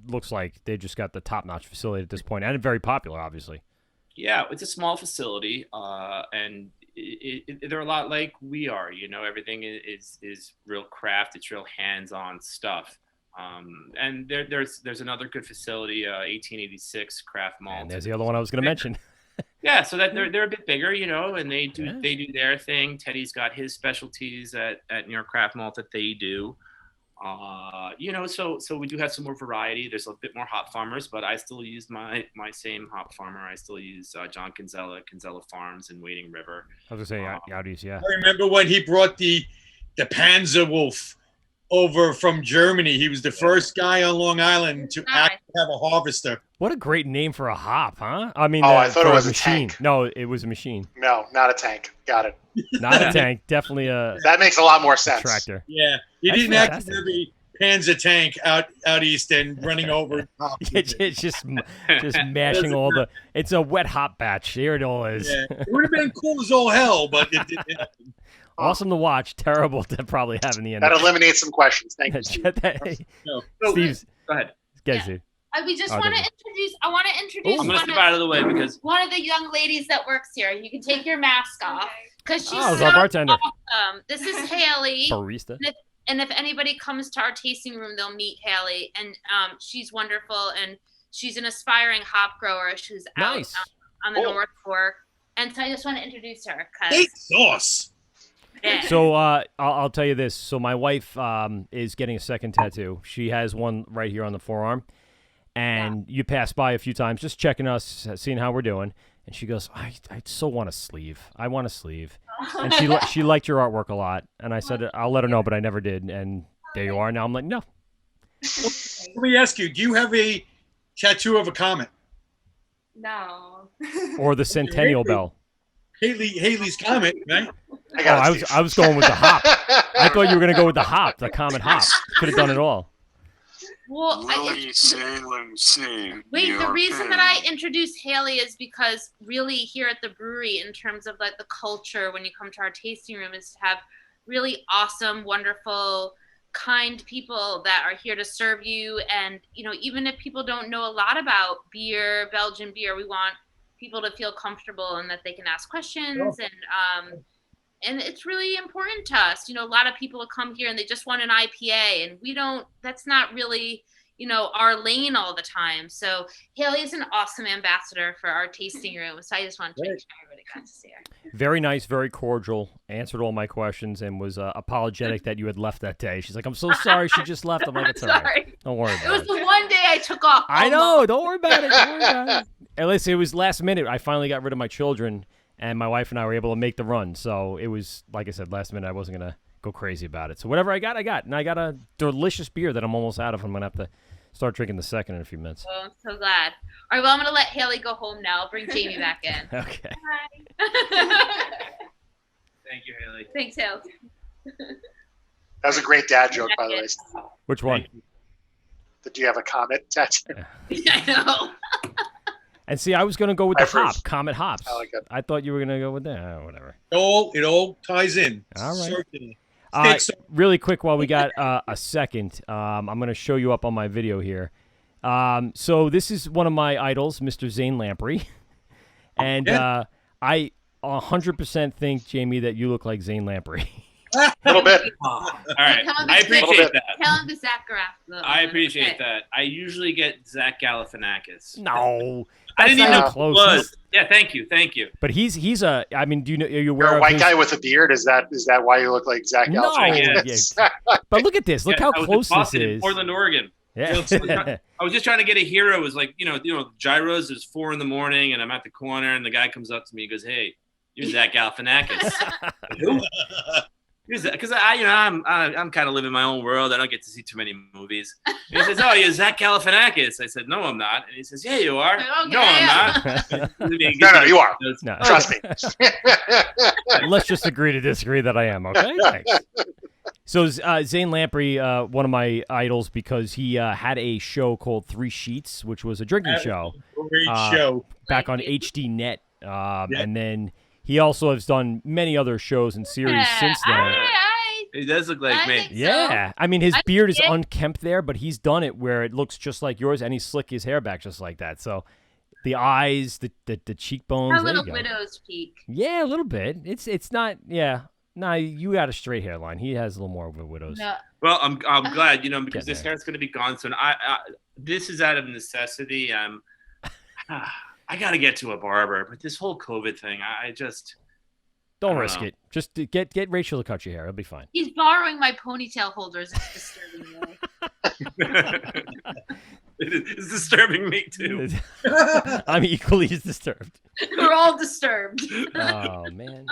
looks like they just got the top-notch facility at this point, and very popular, obviously. Yeah, it's a small facility, and they're a lot like we are. Everything is real craft. It's real hands-on stuff. And there's another good facility, 1886 Craft Mall. And there's the other one I was going to mention. Yeah, so that they're a bit bigger, and they do their thing. Teddy's got his specialties at New York Craft Malt that they do. So we do have some more variety. There's a bit more hop farmers, but I still use my same hop farmer. I still use John Kinsella Farms in Wading River. I was going to say Audis, yeah. I remember when he brought the Panzer Wolf over from Germany. He was the first guy on Long Island to actually have a harvester. What a great name for a hop, huh? I mean, I thought it was a machine. tank. No, it was a machine. No, not a tank. Got it. Not a tank. Definitely a. That makes a lot more sense. Tractor. Yeah, he didn't actually have a Panzer tank out east and running over. It's just mashing all the. It's a wet hop batch. Here it all is. Yeah. It would have been cool as all hell, but it didn't happen. Awesome to watch. Terrible to probably have in the end. That eliminates some questions. Thank you, Steve. Steve's, go ahead. Steve. We just Oh, want to thank introduce. I want to introduce I'm gonna step out of the way because one of the young ladies that works here. You can take your mask off because she's Oh, it's so our bartender. awesome. This is Haley. Barista. And if anybody comes to our tasting room, they'll meet Haley, and she's wonderful, and she's an aspiring hop grower. She's out Nice. on the North Fork, and so I just want to introduce her. Steak sauce. Yeah. So I'll tell you this. So my wife is getting a second tattoo. She has one right here on the forearm, and you pass by a few times, just checking us, seeing how we're doing. And she goes, I so want a sleeve. I want a sleeve. And she liked your artwork a lot. And I said, I'll let her know, but I never did. And there you are. Now I'm like, no. Let me ask you, do you have a tattoo of a comet? No. Or the Centennial Bell. Haley's comet, right? I was going with the hop. I thought you were going to go with the hop, the comet hop. Could have done it all. Well, wait, the reason that I introduced Haley is because really here at the brewery, in terms of like the culture, when you come to our tasting room, is to have really awesome, wonderful, kind people that are here to serve you. And, you know, even if people don't know a lot about beer, Belgian beer, we want people to feel comfortable and that they can ask questions. And it's really important to us. You know, a lot of people come here and they just want an IPA, and that's not really, you know, our lane all the time. So Haley is an awesome ambassador for our tasting room. So I just wanted to make sure everybody got to see her. Very nice, very cordial, answered all my questions, and was apologetic that you had left that day. She's like, I'm so sorry she just left. I'm like, it's all right. Don't worry about it. It was the one day I took off. I know. Don't worry about it. Don't worry about it. And listen, it was last minute. I finally got rid of my children, and my wife and I were able to make the run. So it was, like I said, last minute. I wasn't going to go crazy about it. So whatever I got, I got. And I got a delicious beer that I'm almost out of. I'm going to have to start drinking the second in a few minutes. Oh, I'm so glad. All right, well, I'm going to let Haley go home now. I'll bring Jamie back in. Okay. Bye. thank you, Haley. Thanks, Haley. That was a great dad joke, by the way. Which one? Do you have a comet tattoo? I know. And see, I was going to go with the first- hop, Comet Hops. I like it. I thought you were going to go with that. Oh, whatever. It all ties in. All right. Certainly. Really quick, while we got a second, I'm going to show you up on my video here. So this is one of my idols, Mr. Zane Lamprey. And I 100% think, Jamie, that you look like Zane Lamprey. A little bit. All right. I Tell appreciate that. him the Zach Garaf. I appreciate that. I usually get Zach Galifianakis. No. I didn't even know close. who it was. Yeah, thank you. But he's a. I mean, do you know? Are you aware You're a of white his- guy with a beard. Is that why you look like Zach No. Galifianakis? Yeah. But look at this. Look Yeah, how I was close in Boston, this in is. Portland, Oregon. Yeah. I was just trying to get a hero. It was like, you know, gyros is 4 a.m, and I'm at the corner, and the guy comes up to me and goes, "Hey, you're Zach Galifianakis." Who? Because I'm kind of living my own world. I don't get to see too many movies. And he says, "Oh, you're Zach Galifianakis." I said, "No, I'm not." And he says, "Yeah, you are." Okay. No, I'm not. No, you are. No. Trust me. Let's just agree to disagree that I am. Okay. Thanks. So Zane Lamprey, one of my idols, because he had a show called Three Sheets, which was a drinking show. Great show. Back on HD Net. And then he also has done many other shows and series since then. He does look like me. Yeah. I mean, his beard is unkempt there, but he's done it where it looks just like yours, and he's slicked his hair back just like that. So the eyes, the cheekbones. A there little you go. widow's peak. Yeah, a little bit. It's not. Yeah. No, you got a straight hairline. He has a little more of a widow's. No. Well, I'm glad, because Getting this there. hair's going to be gone soon. This is out of necessity. I got to get to a barber, but this whole COVID thing, I just Don't I risk know. it. Just get Rachel to cut your hair. It'll be fine. He's borrowing my ponytail holders. It's disturbing me. It's disturbing me too. I'm equally as disturbed. We're all disturbed. Oh man.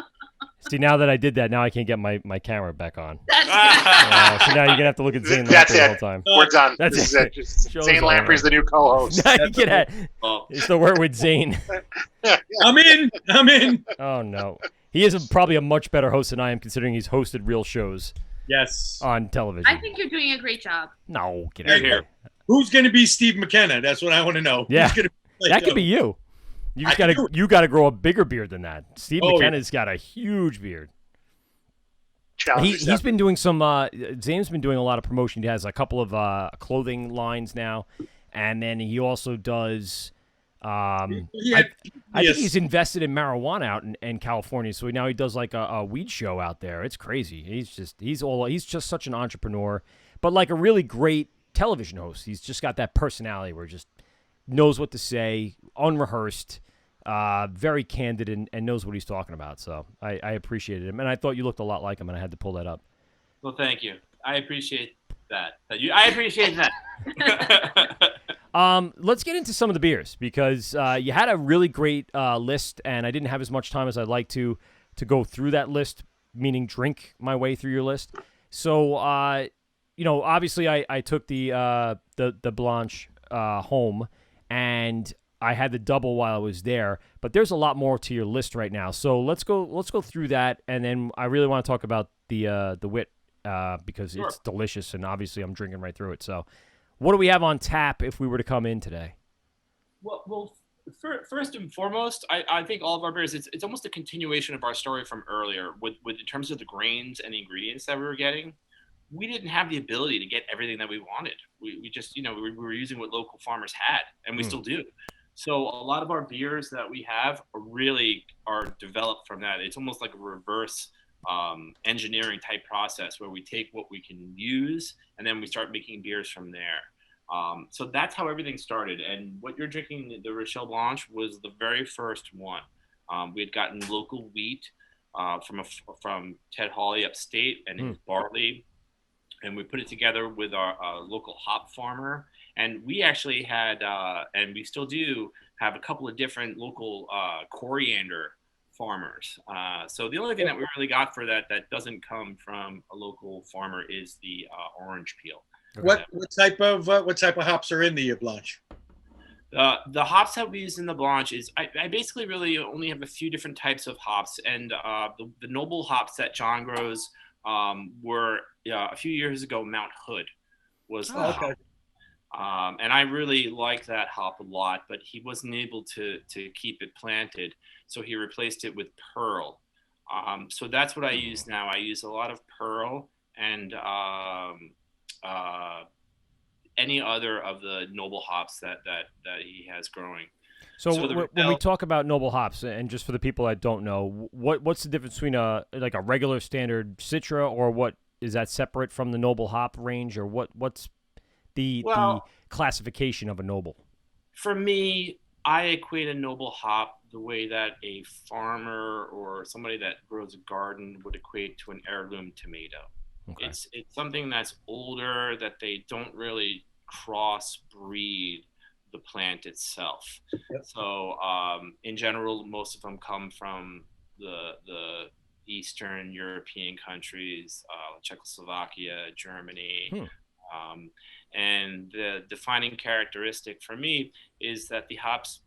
See, now that I did that, now I can't get my camera back on. That's So now you're gonna have to look at Zane That's Lamprey the it. whole time. We're done. That's This is it. it. Just Show's Zane over. Lamprey's the new co-host. Now you can have, Oh. it's the word with Zane. I'm in. Oh no, he is probably a much better host than I am, considering he's hosted real shows Yes. on television. I think you're doing a great job. No, get Right out of here. Who's going to be Steve McKenna? That's what I want to know. Yeah. Who's gonna be That could be you. You just I can do you gotta grow a bigger beard than that. Steve Oh, yeah. McKenna's got a huge beard. Challenge He's accepted. been doing some. Zane's been doing a lot of promotion. He has a couple of clothing lines now, and then he also does. Yeah, I think he's invested in marijuana out in California, so now he does like a weed show out there. It's crazy. He's just such an entrepreneur, but like a really great television host. He's just got that personality where he just knows what to say, unrehearsed, very candid, and knows what he's talking about. So I appreciated him, and I thought you looked a lot like him, and I had to pull that up. Well, thank you. I appreciate that. I appreciate that. Let's get into some of the beers because you had a really great list, and I didn't have as much time as I'd like to go through that list, meaning drink my way through your list. So, obviously I took the Blanche home, and I had the double while I was there. But there's a lot more to your list right now. So let's go through that, and then I really want to talk about the Wit because Sure. It's delicious, and obviously I'm drinking right through it. So. What do we have on tap if we were to come in today? Well, first and foremost, I think all of our beers, it's almost a continuation of our story from earlier with in terms of the grains and the ingredients that we were getting. We didn't have the ability to get everything that we wanted. We just, we were using what local farmers had, and we still do. So a lot of our beers that we have are developed from that. It's almost like a reverse engineering type process where we take what we can use and then we start making beers from there. So that's how everything started. And what you're drinking, the Rochelle Blanche, was the very first one. We had gotten local wheat from Ted Hawley upstate and his barley, and we put it together with our local hop farmer. And we actually had, and we still do, have a couple of different local coriander farmers. So the only thing that we really got for that doesn't come from a local farmer is the orange peel. What type of hops are in the Blanche? The hops that we use in the Blanche is I basically really only have a few different types of hops, and the noble hops that John grows were a few years ago. Mount Hood was the hop. And I really like that hop a lot, but he wasn't able to keep it planted, so he replaced it with Pearl. So that's what I use now. I use a lot of Pearl and any other of the noble hops that he has growing. So when we talk about noble hops, and just for the people that don't know, what's the difference between a regular standard Citra, or what is that separate from the noble hop range, or what's the classification of a noble? For me, I equate a noble hop the way that a farmer or somebody that grows a garden would equate to an heirloom tomato. Okay. It's something that's older, that they don't really crossbreed the plant itself. Yep. So in general, most of them come from the Eastern European countries, Czechoslovakia, Germany. And the defining characteristic for me is that the hops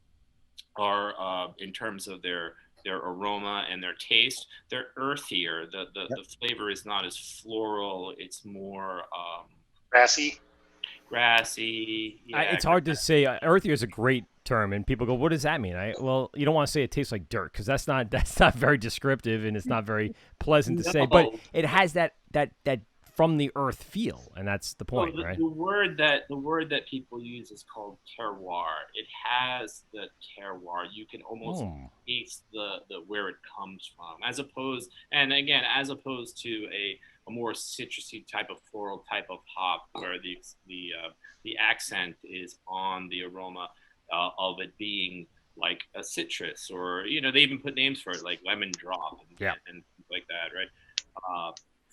are, in terms of their aroma and their taste, they're earthier. The flavor is not as floral. It's more grassy. Yeah, it's hard to say. Earthier is a great term, and people go, "What does that mean?" Well, you don't want to say it tastes like dirt, because that's not very descriptive, and it's not very pleasant to say. But it has that from the earth feel, and that's the point, right? The word that people use is called terroir. It has the terroir. You can almost taste the where it comes from, as opposed to a more citrusy type of floral type of hop, where the accent is on the aroma of it being like a citrus, or they even put names for it like lemon drop and things like that, right?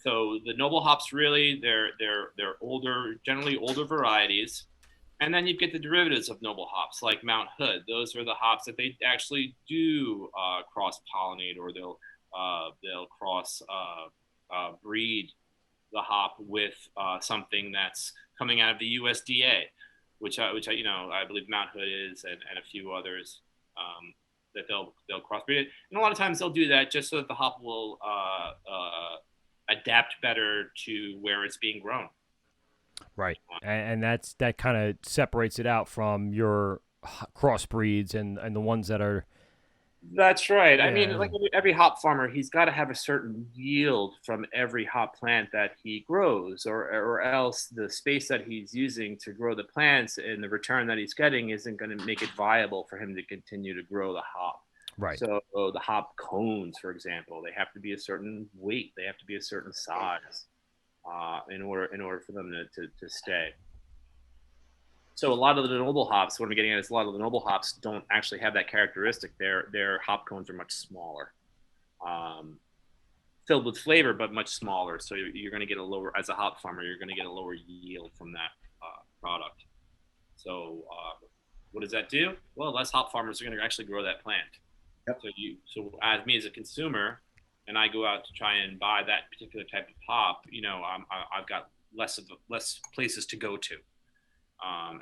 So the noble hops, really, they're older, generally older varieties, and then you get the derivatives of noble hops like Mount Hood. Those are the hops that they actually do cross-pollinate, or they'll cross breed the hop with something that's coming out of the USDA, which I believe Mount Hood is, and a few others that they'll crossbreed it. And a lot of times they'll do that just so that the hop will adapt better to where it's being grown. Right, and that kind of separates it out from your crossbreeds and the ones that are That's right. I Yeah. mean, like every hop farmer, he's got to have a certain yield from every hop plant that he grows, or else the space that he's using to grow the plants and the return that he's getting isn't going to make it viable for him to continue to grow the hop. Right. So the hop cones, for example, they have to be a certain weight, they have to be a certain size in order for them to stay. So a lot of the noble hops, what I'm getting at is a lot of the noble hops don't actually have that characteristic. Their hop cones are much smaller, filled with flavor, but much smaller. So you're going to get a lower, as a hop farmer, you're going to get a lower yield from that product. So what does that do? Well, less hop farmers are going to actually grow that plant. Yep. So as me as a consumer, and I go out to try and buy that particular type of hop, I've got less places to go to.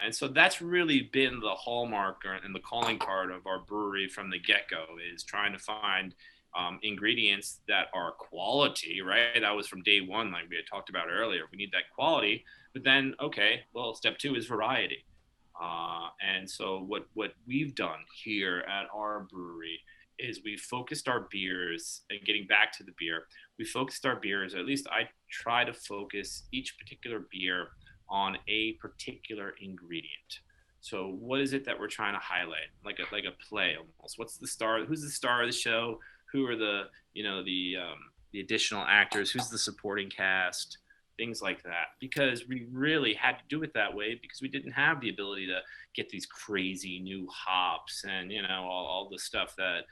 And so that's really been the hallmark and the calling card of our brewery from the get-go, is trying to find ingredients that are quality, right? That was from day one, like we had talked about earlier. We need that quality, but then, okay, well, step two is variety. And so what we've done here at our brewery is we focused our beers, and getting back to the beer, we focused our beers, or at least I try to focus each particular beer on a particular ingredient. So what is it that we're trying to highlight? Like a play almost. What's the star? Who's the star of the show? Who are the additional actors? Who's the supporting cast? Things like that. Because we really had to do it that way because we didn't have the ability to get these crazy new hops and all the stuff that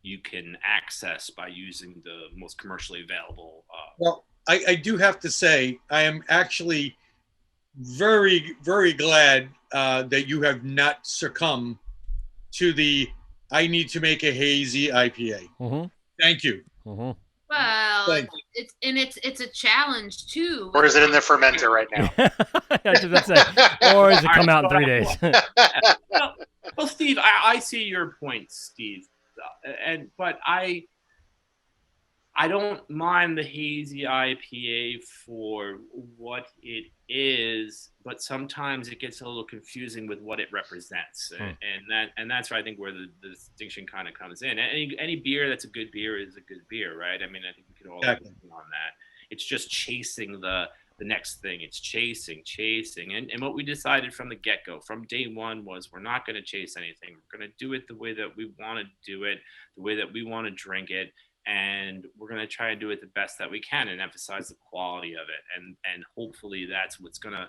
you can access by using the most commercially available. Well, I do have to say, I am actually very, very glad that you have not succumbed to the I need to make a hazy IPA. Mm-hmm. Thank you. Mm-hmm. Well, it's a challenge too. Or is it in the fermenter right now? Or does it come out in 3 days? Well, Steve, I see your point, Steve, but I don't mind the hazy IPA for what it is, but sometimes it gets a little confusing with what it represents, and that's where I think where the distinction kind of comes in. Any beer that's a good beer is a good beer, right? I mean, I think we can all agree on that. It's just chasing the next thing. It's chasing, and what we decided from the get-go, from day one, was we're not going to chase anything. We're going to do it the way that we want to do it, the way that we want to drink it. And we're going to try and do it the best that we can and emphasize the quality of it. And hopefully that's what's going to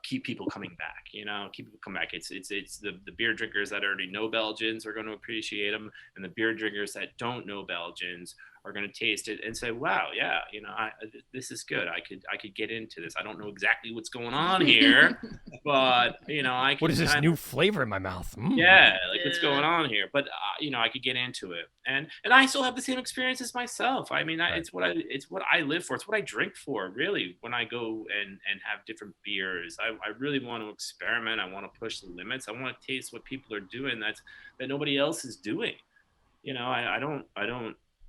keep people coming back, keep people come back. It's the beer drinkers that already know Belgians are going to appreciate them. And the beer drinkers that don't know Belgians are going to taste it and say, wow, yeah, this is good. I could get into this. I don't know exactly what's going on here, but I can. What is this new flavor in my mouth? Yeah, like what's going on here? But I could get into it, and I still have the same experiences myself. I mean, it's what I live for. It's what I drink for, really. When I go and have different beers, I really want to experiment. I want to push the limits. I want to taste what people are doing that nobody else is doing. I don't.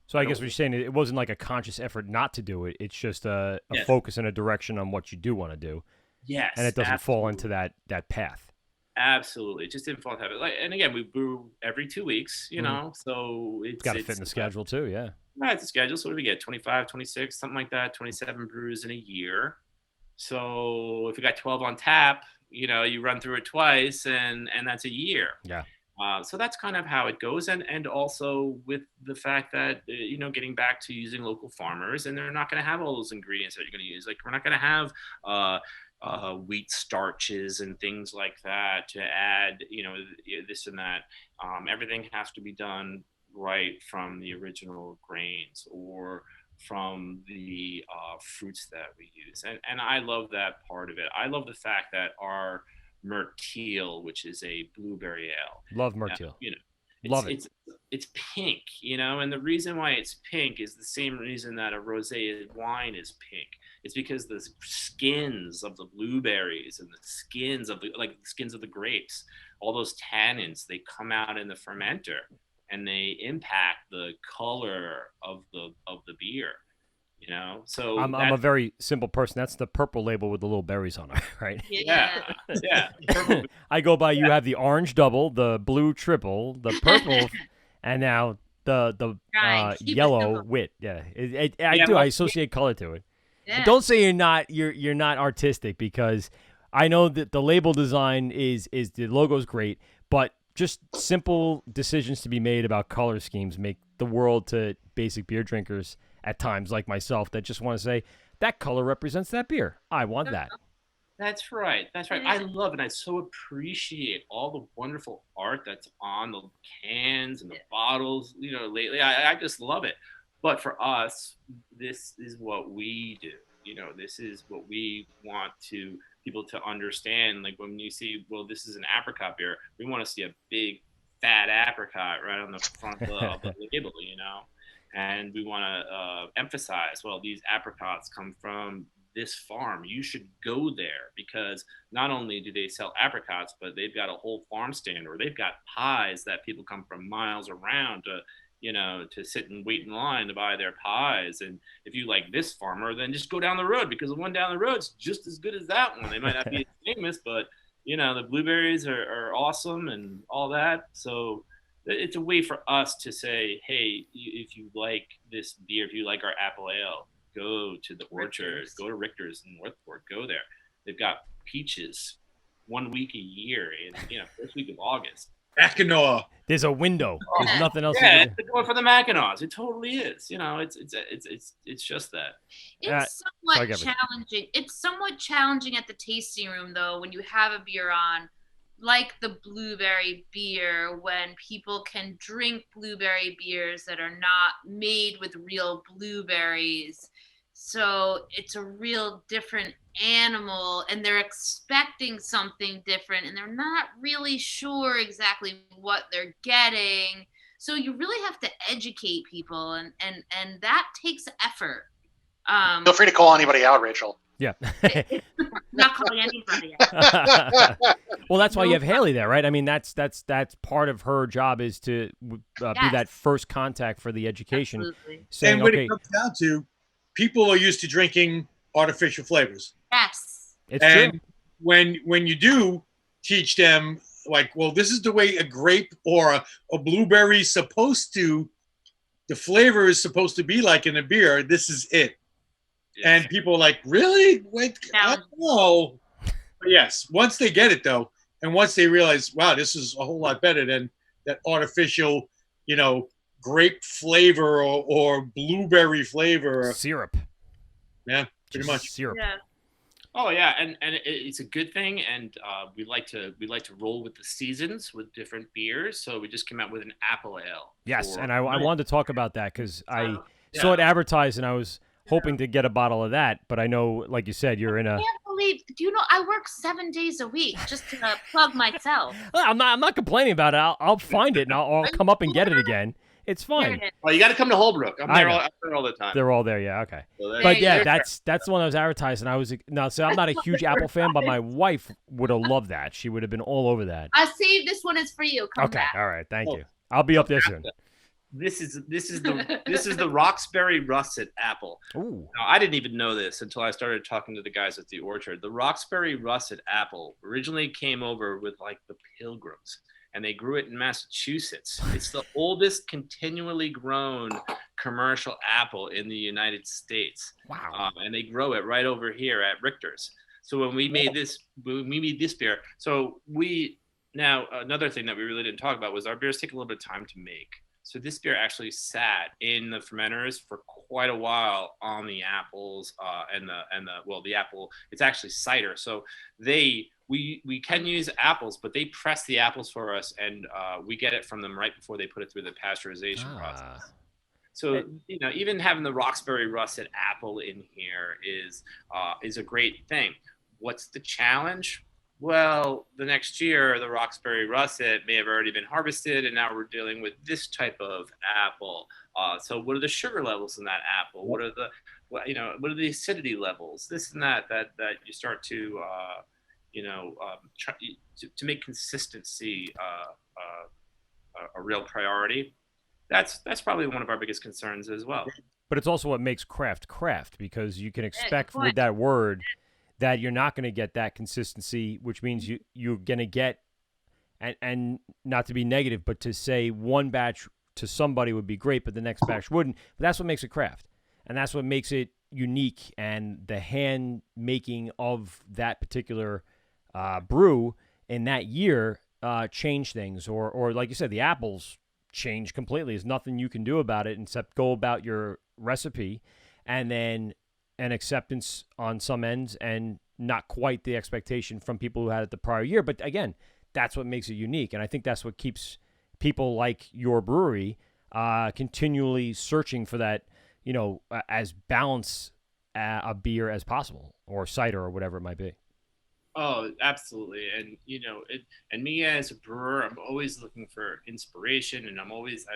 So I guess what you're saying, it wasn't like a conscious effort not to do it. It's just a focus and a direction on what you do want to do. Yes. And it doesn't fall into that path. Absolutely. It just didn't fall into it. And again, we brew every 2 weeks, so it's got to fit in the schedule too, yeah. Right, it's a schedule. So what do we get? 25, 26, something like that, 27 brews in a year. So if you got 12 on tap, you run through it twice and that's a year. Yeah. So that's kind of how it goes. And also with the fact that, getting back to using local farmers, and they're not going to have all those ingredients that you're going to use. Like we're not going to have wheat starches and things like that to add, this and that. Everything has to be done right from the original grains or from the fruits that we use. And I love that part of it. I love the fact that our Myrtille, which is a blueberry ale. Love Myrtille. Love it. It's pink, and the reason why it's pink is the same reason that a rosé wine is pink. It's because the skins of the blueberries and the skins of the grapes, all those tannins, they come out in the fermenter and they impact the color of the beer. So I'm a very simple person. That's the purple label with the little berries on it, right? Yeah. I go by. You have the orange double, the blue triple, the purple, and now the yellow wit. Yeah, I do. I associate color to it. Yeah. And don't say you're not artistic, because I know that the label design is the logo's great, but just simple decisions to be made about color schemes make the world to basic beer drinkers at times, like myself, that just want to say that color represents that beer. I want that. That's right. I love and I so appreciate all the wonderful art that's on the cans and the bottles, lately. I just love it. But for us, this is what we do. This is what we want people to understand. Like when you see, well, this is an apricot beer, we want to see a big fat apricot right on the front of the label, and we want to emphasize, well, these apricots come from this farm. You should go there, because not only do they sell apricots, but they've got a whole farm stand, or they've got pies that people come from miles around to sit and wait in line to buy their pies. And if you like this farmer, then just go down the road, because the one down the road's just as good as that one. They might not be as famous, but the blueberries are awesome and all that. So it's a way for us to say, hey, if you like this beer, if you like our apple ale, go to the orchard, go to Richter's in Northport, go there. They've got peaches 1 week a year in first week of August. Mackinac. There's a window. There's nothing else. Yeah, it's going for the Mackinacs. It totally is. It's just that. It's somewhat challenging. It's somewhat challenging at the tasting room, though, when you have a beer on, like the blueberry beer, when people can drink blueberry beers that are not made with real blueberries. So it's a real different animal, and they're expecting something different, and they're not really sure exactly what they're getting. So you really have to educate people, and that takes effort. Feel free to call anybody out, Rachel. Yeah. Not calling anybody out. Well, that's why you have Haley there, right? I mean, that's part of her job, is to be that first contact for the education. Absolutely. Saying, and when it comes down to, people are used to drinking artificial flavors. Yes. It's and true. when you do teach them, like, well, this is the way a grape or a blueberry is supposed to, the flavor is supposed to be like in a beer, this is it. Yes. And people are like, really? Wait, no. But yes, once they get it, though, and once they realize, wow, this is a whole lot better than that artificial, grape flavor or blueberry flavor. Syrup. Yeah, pretty much. Syrup. Yeah. Oh yeah, and it's a good thing, and we like to roll with the seasons with different beers. So we just came out with an apple ale. Yes, and I wanted to talk about that, because I saw it advertised, and I was hoping to get a bottle of that, but I know, like you said, you're in a. I can't believe. Do you know I work 7 days a week just to plug myself? I'm not complaining about it. I'll find it, and I'll come up and get it again. It's fine. Well, you got to come to Holbrook. I'm there all the time. They're all there, yeah, okay. So but yeah, that's the one that was advertised, and I was so I'm not a huge Apple fan, but my wife would have loved that. She would have been all over that. I saved this one is for you. Come back. All right, thank you. I'll be up there soon. This is the Roxbury Russet apple. Ooh. Now, I didn't even know this until I started talking to the guys at the orchard. The Roxbury Russet apple originally came over with like the Pilgrims, and they grew it in Massachusetts. It's the oldest continually grown commercial apple in the United States. Wow. And they grow it right over here at Richter's. So when we made this beer, now another thing that we really didn't talk about was our beers take a little bit of time to make. So this beer actually sat in the fermenters for quite a while on the apples the apple. It's actually cider. So we can use apples, but they press the apples for us, and we get it from them right before they put it through the pasteurization process. So even having the Roxbury Russet apple in here is a great thing. What's the challenge? Well, the next year, the Roxbury Russet may have already been harvested, and now we're dealing with this type of apple. So what are the sugar levels in that apple? What are the acidity levels? This and that you start to, try to make consistency a real priority. that's probably one of our biggest concerns as well. But it's also what makes craft, because you can expect with that word that you're not going to get that consistency, which means you're going to get, and not to be negative, but to say one batch to somebody would be great, but the next batch wouldn't. But that's what makes it craft, and that's what makes it unique. And the hand making of that particular brew in that year change things, or like you said, the apples change completely. There's nothing you can do about it except go about your recipe, and then an acceptance on some ends, and not quite the expectation from people who had it the prior year. But again, that's what makes it unique, and I think that's what keeps people like your brewery continually searching for that, as balanced a beer as possible, or cider, or whatever it might be. Oh, absolutely. And, and me as a brewer, I'm always looking for inspiration, and I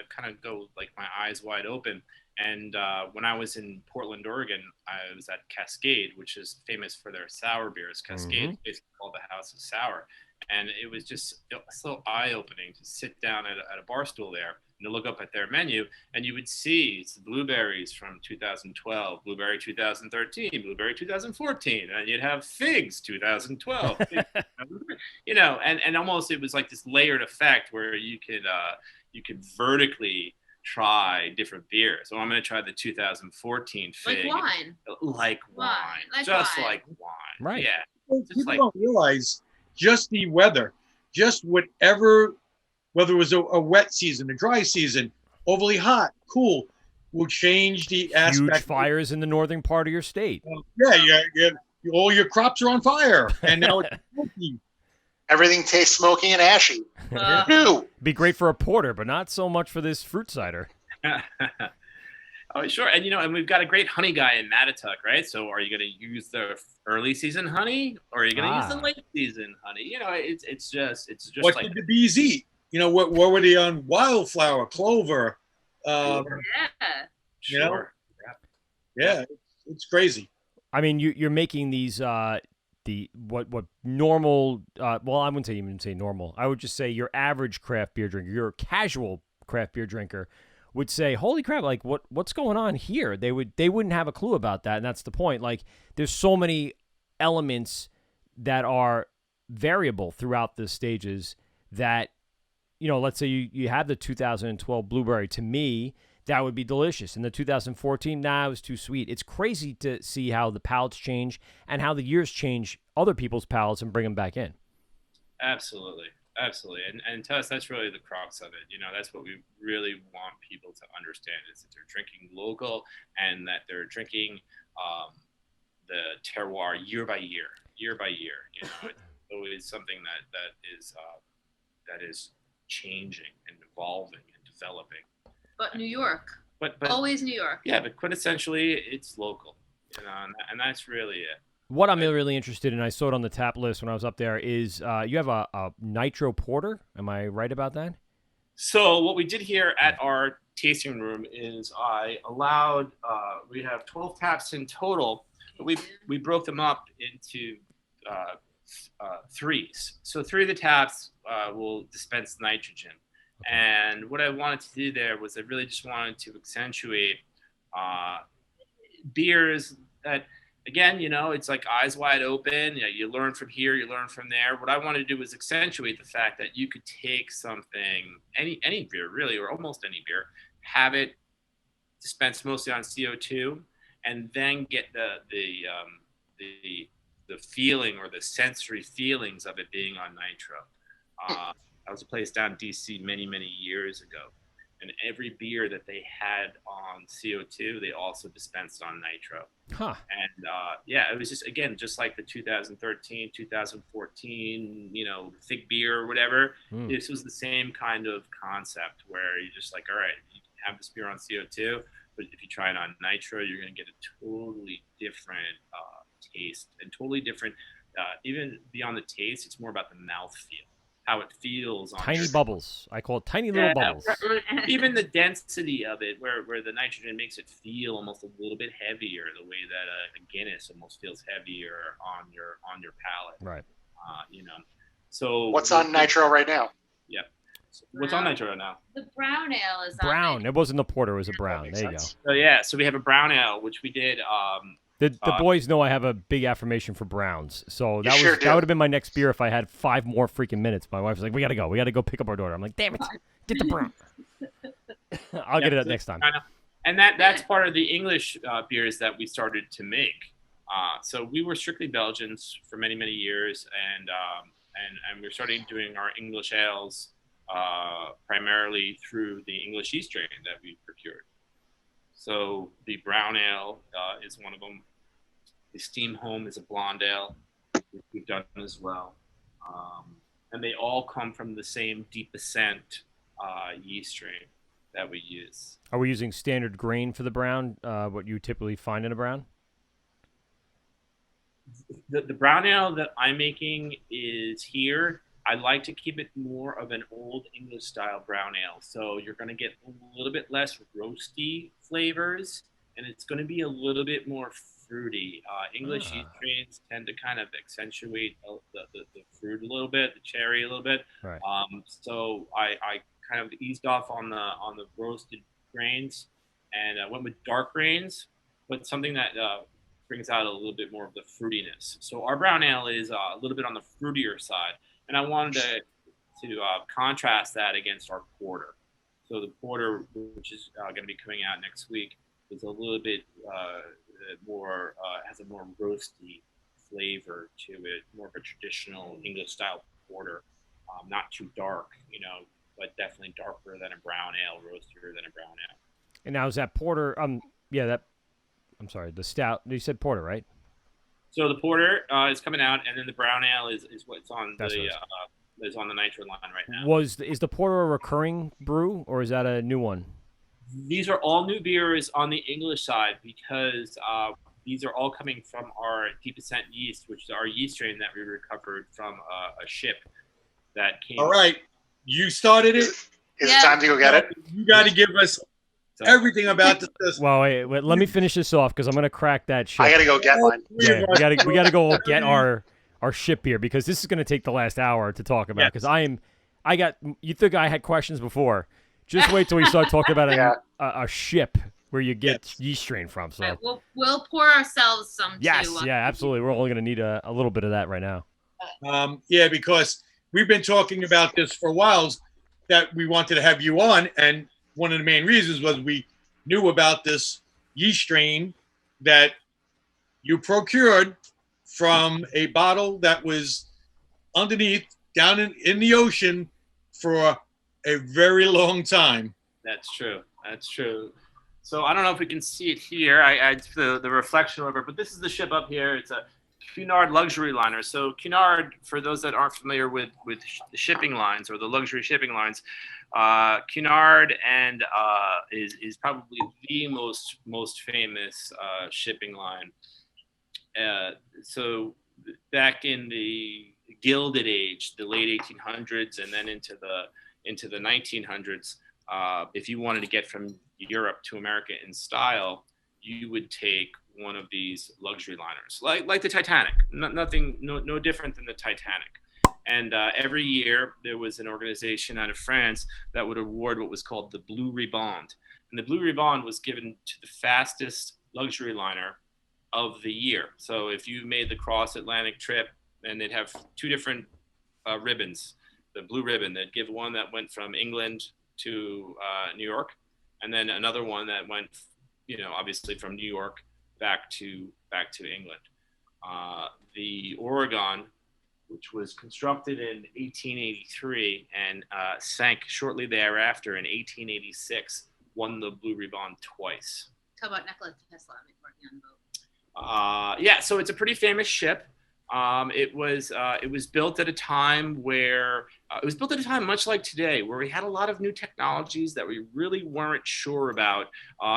kind of go like my eyes wide open. And when I was in Portland, Oregon, I was at Cascade, which is famous for their sour beers. Cascade is basically called the House of Sour. And it was just so eye-opening to sit down at a bar stool there and to look up at their menu, and you would see it's blueberries from 2012, blueberry 2013, blueberry 2014, and you'd have figs 2012, and almost it was like this layered effect where you could vertically try different beers. So I'm going to try the 2014 fig. Like wine. Just like wine. Right. Yeah. People don't realize just the weather, just whether it was a wet season, a dry season, overly hot, cool, will change the aspect. Huge fires in the northern part of your state. Yeah. All your crops are on fire, and now it's smoky. Everything tastes smoky and ashy. Be great for a porter, but not so much for this fruit cider. Oh, sure. And, and we've got a great honey guy in Mattituck, right? So are you going to use the early season honey, or are you going to use the late season honey? It's just what like, did the bees eat? What were they on? Wildflower, clover. Sure. Yeah, it's crazy. I mean, you're making these what normal, well, I wouldn't even say normal. I would just say your average craft beer drinker, your casual craft beer drinker would say, holy crap, like what's going on here? They wouldn't have a clue about that. And that's the point. Like, there's so many elements that are variable throughout the stages that, let's say you have the 2012 blueberry. To me, that would be delicious. In the 2014, it was too sweet. It's crazy to see how the palates change and how the years change other people's palates and bring them back in. Absolutely. And to us, that's really the crux of it. That's what we really want people to understand, is that they're drinking local, and that they're drinking the terroir year by year. It's always something that is changing and evolving and developing. But New York. But always New York. Yeah, but quintessentially, it's local, and that's really it. What I'm really interested in, I saw it on the tap list when I was up there, is you have a nitro porter. Am I right about that? So what we did here at our tasting room is I allowed, we have 12 taps in total, but we broke them up into threes. So 3 of the taps will dispense nitrogen. And what I wanted to do there was I really just wanted to accentuate beers that, again, it's like eyes wide open. You learn from here, you learn from there. What I wanted to do was accentuate the fact that you could take something, any beer really, or almost any beer, have it dispensed mostly on CO2, and then get the feeling, or the sensory feelings of it being on nitro. I was a place down in DC many years ago, and every beer that they had on CO2, they also dispensed on nitro. Huh. And it was just like the 2013, 2014, thick beer or whatever. This was the same kind of concept where you're just like, all right, you can have this beer on CO2, but if you try it on nitro, you're going to get a totally different taste, and totally different, even beyond the taste, it's more about the mouthfeel. How it feels on tiny bubbles. I call it tiny little bubbles. Even the density of it, where the nitrogen makes it feel almost a little bit heavier, the way that a Guinness almost feels heavier on your palate. Right. So what's on nitro right now? Yeah. What's on Nitro now? The brown ale is Brown. It wasn't the porter. It was a brown. There you go. So yeah, so we have a brown ale, which we did. The boys know I have a big affirmation for browns, so that sure that would have been my next beer if I had 5 more freaking minutes. My wife was like, "We gotta go pick up our daughter." I'm like, "Damn it, get the brown." I'll get it next time. And that's part of the English beers that we started to make. So we were strictly Belgians for many years, and we're starting doing our English ales primarily through the English yeast strain that we procured. So the brown ale is one of them. The Steam Home is a blonde ale, which we've done as well. And they all come from the same Deep Ascent yeast strain that we use. Are we using standard grain for the brown, what you typically find in a brown? The brown ale that I'm making is here. I like to keep it more of an old English style brown ale. So you're going to get a little bit less roasty flavors, and it's going to be a little bit more fruity. English yeast strains tend to kind of accentuate the fruit a little bit, the cherry a little bit. Right. So I kind of eased off on the roasted grains and went with dark grains, but something that brings out a little bit more of the fruitiness. So our brown ale is a little bit on the fruitier side. And I wanted to contrast that against our porter. So the porter, which is going to be coming out next week, is a little bit more, has a more roasty flavor to it, more of a traditional English style porter. Not too dark, but definitely darker than a brown ale, roastier than a brown ale. And now is that porter? I'm sorry, the stout. You said porter, right? So the porter is coming out, and then the brown ale is what's on is on the Nitro line right now. Is the porter a recurring brew, or is that a new one? These are all new beers on the English side because these are all coming from our Deep Ascent yeast, which is our yeast strain that we recovered from a ship that came. All right, you started it. Is it time to go get it? You got to give us everything about the system. Well, wait, let me finish this off because I'm gonna crack that ship. I gotta go get mine. Yeah, we gotta go get our ship here because this is gonna take the last hour to talk about. Because you think I had questions before? Just wait till we start talking about a ship where you get yeast strain from. So right, we'll pour ourselves some. Yes, too. Yeah, absolutely. We're only gonna need a little bit of that right now. Yeah, because we've been talking about this for a while, that we wanted to have you on, and one of the main reasons was we knew about this yeast strain that you procured from a bottle that was underneath down in the ocean for a very long time. That's true. So I don't know if we can see it here. I the reflection over, but this is the ship up here. It's a Cunard luxury liner. So Cunard, for those that aren't familiar with the shipping lines or the luxury shipping lines, Cunard and is probably the most famous shipping line. So back in the Gilded Age, the late 1800s, and then into the 1900s, if you wanted to get from Europe to America in style, you would take one of these luxury liners, like the Titanic. No different than the Titanic. And every year there was an organization out of France that would award what was called the Blue Riband. And the Blue Riband was given to the fastest luxury liner of the year. So if you made the cross-Atlantic trip, and they'd have two different ribbons, the blue ribbon, they'd give one that went from England to New York, and then another one that went, obviously from New York back to England. The Oregon, which was constructed in 1883 and sank shortly thereafter in 1886, won the Blue Riband twice. How about Nikola Tesla working on the boat? Yeah, so it's a pretty famous ship. It was built at a time where much like today, where we had a lot of new technologies that we really weren't sure about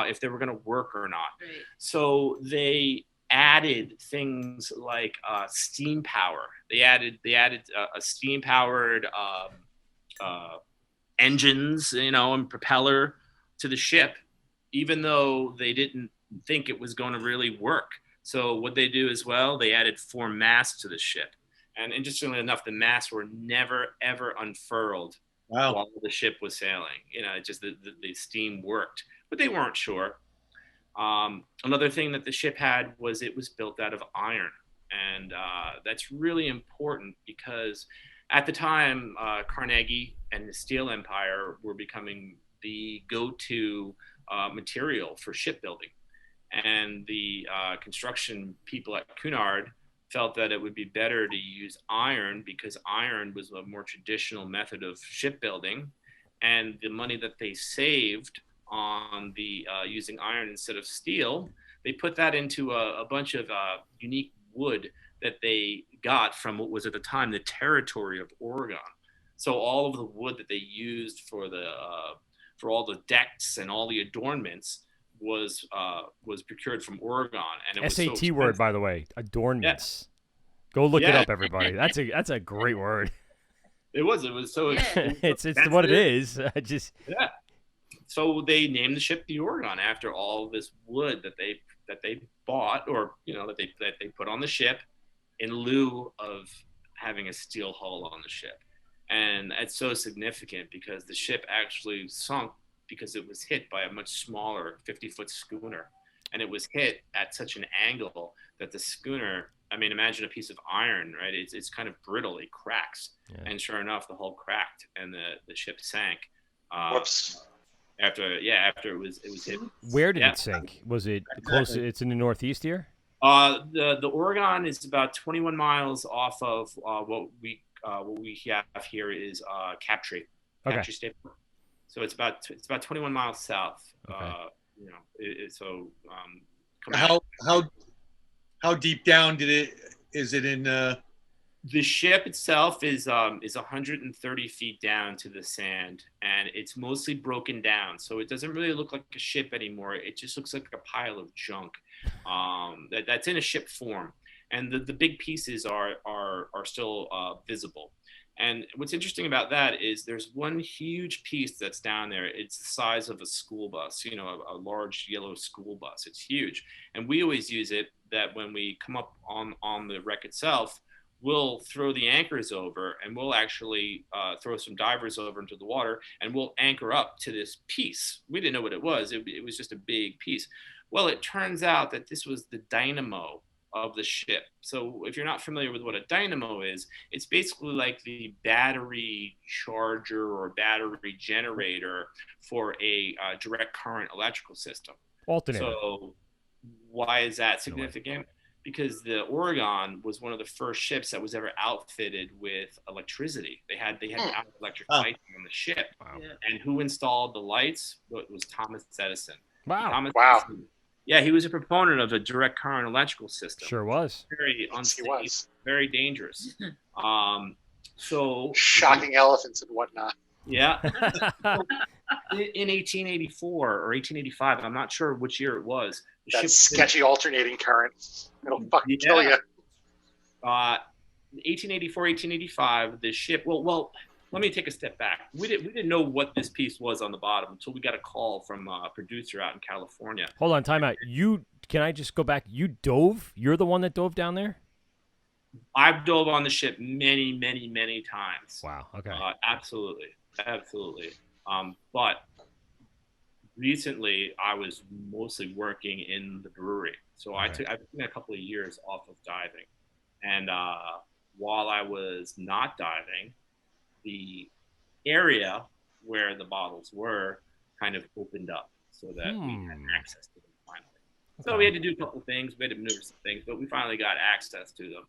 if they were going to work or not. Right. So they added things like steam power. They added a steam powered engines, and propeller to the ship, even though they didn't think it was going to really work. So what they do as well, they added 4 masts to the ship. And interestingly enough, the masts were never, ever unfurled while the ship was sailing. Just the steam worked, but they weren't sure. Another thing that the ship had was it was built out of iron. And that's really important because at the time, Carnegie and the Steel Empire were becoming the go-to material for shipbuilding. And the construction people at Cunard felt that it would be better to use iron because iron was a more traditional method of shipbuilding. And the money that they saved on the using iron instead of steel, they put that into a bunch of unique wood that they got from what was at the time the territory of Oregon. So all of the wood that they used for all the decks and all the adornments was procured from Oregon, and it was SAT so word, by the way, adornments. Yeah. Go look it up, everybody. That's a great word. It was so. It's what it is. Yeah. So they named the ship the Oregon after all this wood that they bought, or that they put on the ship in lieu of having a steel hull on the ship. And it's so significant because the ship actually sunk because it was hit by a much smaller 50-foot schooner. And it was hit at such an angle that the schooner, imagine a piece of iron, right? It's kind of brittle, it cracks. Yeah. And sure enough, the hull cracked and the ship sank. Whoops. After it was hit. Where did it sink? Was it close? It's in the Northeast here? The Oregon is about 21 miles off of what we have here is Captree State Park. So it's about 21 miles south. Okay. How deep down is it in? The ship itself is 130 feet down to the sand, and it's mostly broken down. So it doesn't really look like a ship anymore. It just looks like a pile of junk that's in a ship form. And the big pieces are still visible. And what's interesting about that is there's one huge piece that's down there. It's the size of a school bus, a large yellow school bus. It's huge. And we always use it that when we come up on the wreck itself, we'll throw the anchors over, and we'll actually throw some divers over into the water, and we'll anchor up to this piece. We didn't know what it was. It was just a big piece. Well, it turns out that this was the dynamo of the ship. So if you're not familiar with what a dynamo is, it's basically like the battery charger or battery generator for a direct current electrical system. Alternator. So why is that significant? Because the Oregon was one of the first ships that was ever outfitted with electricity. They had electric lights on the ship. Wow. And who installed the lights? Well, it was Thomas Edison. Wow. Edison, yeah, he was a proponent of a direct current electrical system. Sure was. Very unsafe, very dangerous. So shocking elephants and whatnot. Yeah. In 1884 or 1885, I'm not sure which year it was. That sketchy alternating current. It'll fucking kill you. 1884, 1885, the ship. Well, let me take a step back. We didn't know what this piece was on the bottom until we got a call from a producer out in California. Hold on, time out. Can I just go back? You dove? You're the one that dove down there? I've dove on the ship many, many, many times. Wow. Okay. Absolutely. But recently I was mostly working in the brewery. So I've taken a couple of years off of diving. And while I was not diving, the area where the bottles were kind of opened up so that we had access to them finally. So we had to do a couple of things. We had to maneuver some things, but we finally got access to them.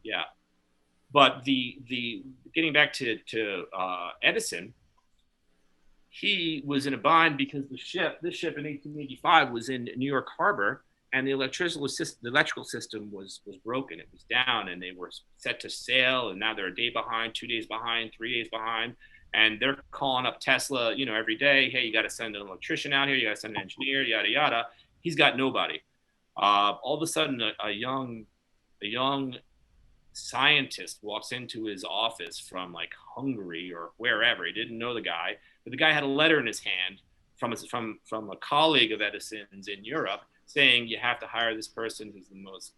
Yeah. But the getting back to Edison, he was in a bind because this ship in 1885 was in New York Harbor, and the electrical system was broken. It was down, and they were set to sail, and now they're a day behind, 2 days behind, 3 days behind, and they're calling up Tesla, every day. Hey, you got to send an electrician out here. You got to send an engineer, yada yada. He's got nobody. All of a sudden, a young scientist walks into his office from like Hungary or wherever. He didn't know the guy, but the guy had a letter in his hand from a colleague of Edison's in Europe saying you have to hire this person who's the most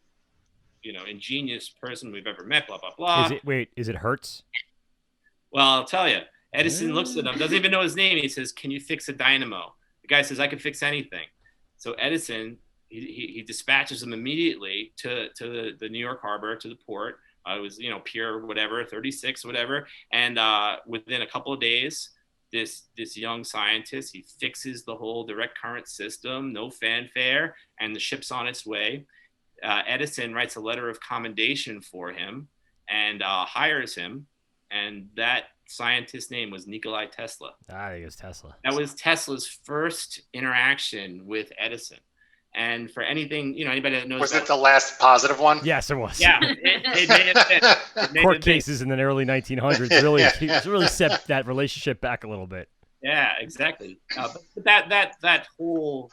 ingenious person we've ever met, blah blah blah. Is it Hertz? Well, I'll tell you, Edison looks at him, doesn't even know his name. He says, "Can you fix a dynamo?" The guy says, "I can fix anything." So Edison, he dispatches him immediately to the New York Harbor, to the port. It was, Pier whatever, 36, whatever. And within a couple of days, this young scientist, he fixes the whole direct current system, no fanfare, and the ship's on its way. Edison writes a letter of commendation for him and hires him. And that scientist's name was Nikola Tesla. I think it was Tesla. That was Tesla's first interaction with Edison. And for anything, anybody that knows. Was it the last positive one? Yes, it was. Yeah, it may have been. Court cases in the early 1900s really set that relationship back a little bit. Yeah, exactly. But that whole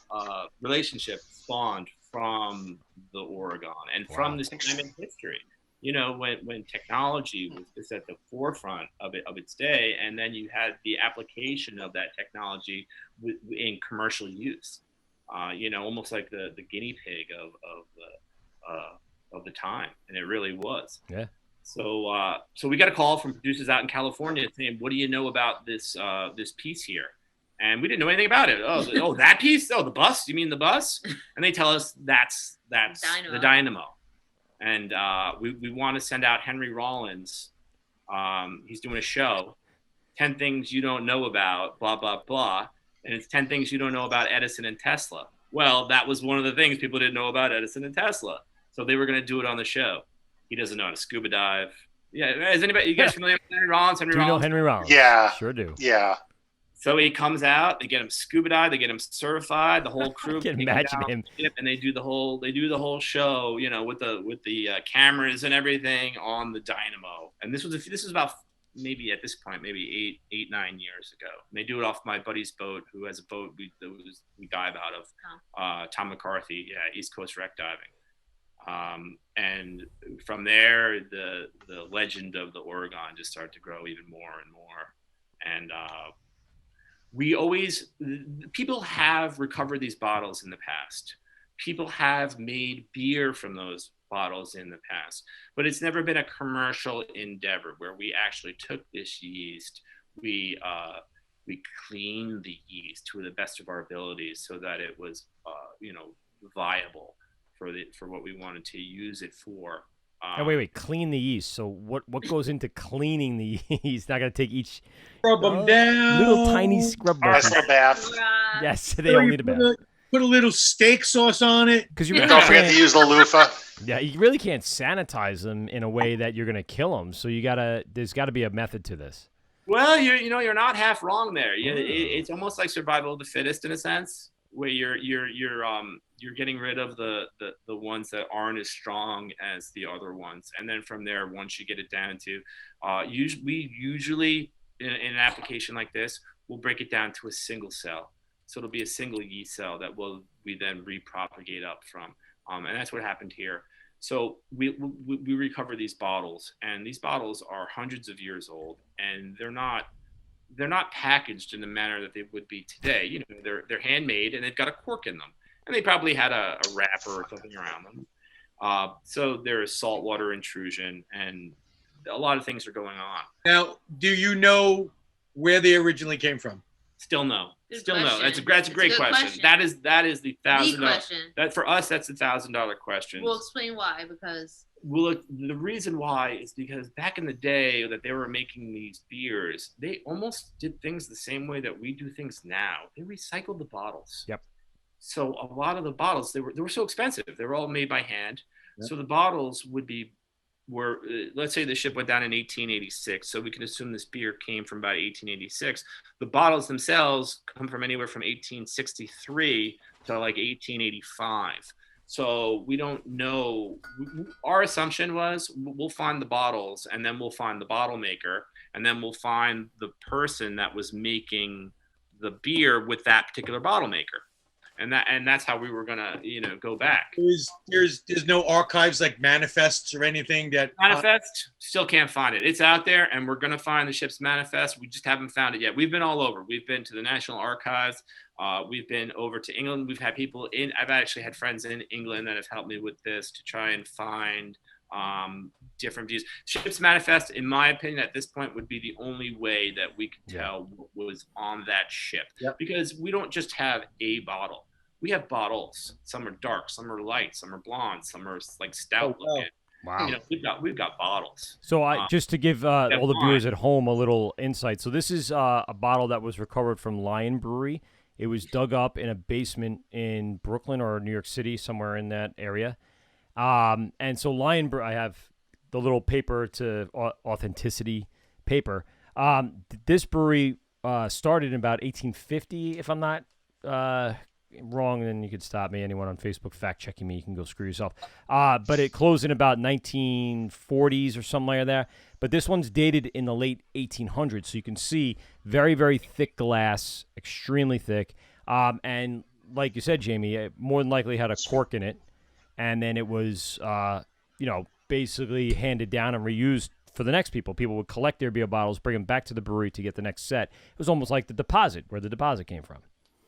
relationship spawned from the Oregon and from this time in history. When technology was just at the forefront of its day, and then you had the application of that technology in commercial use. Almost like the guinea pig of the time, and it really was. Yeah. So we got a call from producers out in California saying, "What do you know about this piece here?" And we didn't know anything about it. Oh, that piece? Oh, the bus? You mean the bus? And they tell us that's the dynamo. And we want to send out Henry Rollins. He's doing a show, 10 things you don't know about, blah, blah, blah. And it's 10 things you don't know about Edison and Tesla. Well, that was one of the things people didn't know about Edison and Tesla. So they were going to do it on the show. He doesn't know how to scuba dive. Yeah, is anybody, you guys familiar with Henry Rollins? Do you know Henry Rollins? Yeah. Sure do. Yeah. So he comes out, they get him scuba dive, they get him certified, the whole crew. I can imagine him. And they do the whole show, with the cameras and everything on the dynamo. And this was about maybe at this point, maybe 9 years ago. And they do it off my buddy's boat, who has a boat we dive out of, Tom McCarthy, East Coast wreck diving. And from there, the legend of the Oregon just started to grow even more and more. And people have recovered these bottles in the past. People have made beer from those bottles in the past, but it's never been a commercial endeavor where we actually took this yeast, we cleaned the yeast to the best of our abilities so that it was, viable for what we wanted to use it for. Wait, clean the yeast. So what goes into cleaning the yeast? Not gonna take each scrub them down. Little tiny scrub bucket. Nice bath. Yes, they don't need a bath. Put a little steak sauce on it. Because you don't forget to use the loofah. Yeah, you really can't sanitize them in a way that you're gonna kill them. So there's got to be a method to this. Well, you're not half wrong there. It's almost like survival of the fittest in a sense, where you're getting rid of the ones that aren't as strong as the other ones, and then from there, once you get it down to, we usually in an application like this, we'll break it down to a single cell. So it'll be a single yeast cell that we then repropagate up from, and that's what happened here. So we recover these bottles, and these bottles are hundreds of years old, and they're not packaged in the manner that they would be today. They're handmade, and they've got a cork in them, and they probably had a wrapper or something around them. So there is saltwater intrusion, and a lot of things are going on. Now, do you know where they originally came from? Still no. Good No. That's a great question. That is the $1,000 question. That for us, that's the $1,000 question. We'll explain why, because. Well, the reason why is because back in the day that they were making these beers, they almost did things the same way that we do things now. They recycled the bottles. Yep. So a lot of the bottles, they were so expensive. They were all made by hand. Yep. So the bottles were let's say the ship went down in 1886. So we can assume this beer came from about 1886. The bottles themselves come from anywhere from 1863 to like 1885. So we don't know. Our assumption was we'll find the bottles, and then we'll find the bottle maker, and then we'll find the person that was making the beer with that particular bottle maker. And that's how we were gonna, go back. There's no archives like manifests or anything that manifest. Still can't find it. It's out there, and we're gonna find the ship's manifest. We just haven't found it yet. We've been all over. We've been to the National Archives. We've been over to England. We've had people I've actually had friends in England that have helped me with this to try and find different views. Ships Manifest, in my opinion, at this point would be the only way that we could tell what was on that ship. Because we don't just have a bottle. We have bottles. Some are dark, some are light, some are blonde, some are like stout looking. Wow. We've got bottles. So just to give all the viewers at home a little insight. So this is a bottle that was recovered from Lion Brewery. It was dug up in a basement in Brooklyn or New York City, somewhere in that area. And so Lion Brewery, I have the little paper to authenticity paper. This brewery started in about 1850, if I'm not wrong, then you could stop me. Anyone on Facebook fact checking me, you can go screw yourself. But it closed in about 1940s or something like that. But this one's dated in the late 1800s, so you can see very, very thick glass, extremely thick. And like you said, Jamie, it more than likely had a cork in it, and then it was, basically handed down and reused for the next people. People would collect their beer bottles, bring them back to the brewery to get the next set. It was almost like the deposit, where the deposit came from.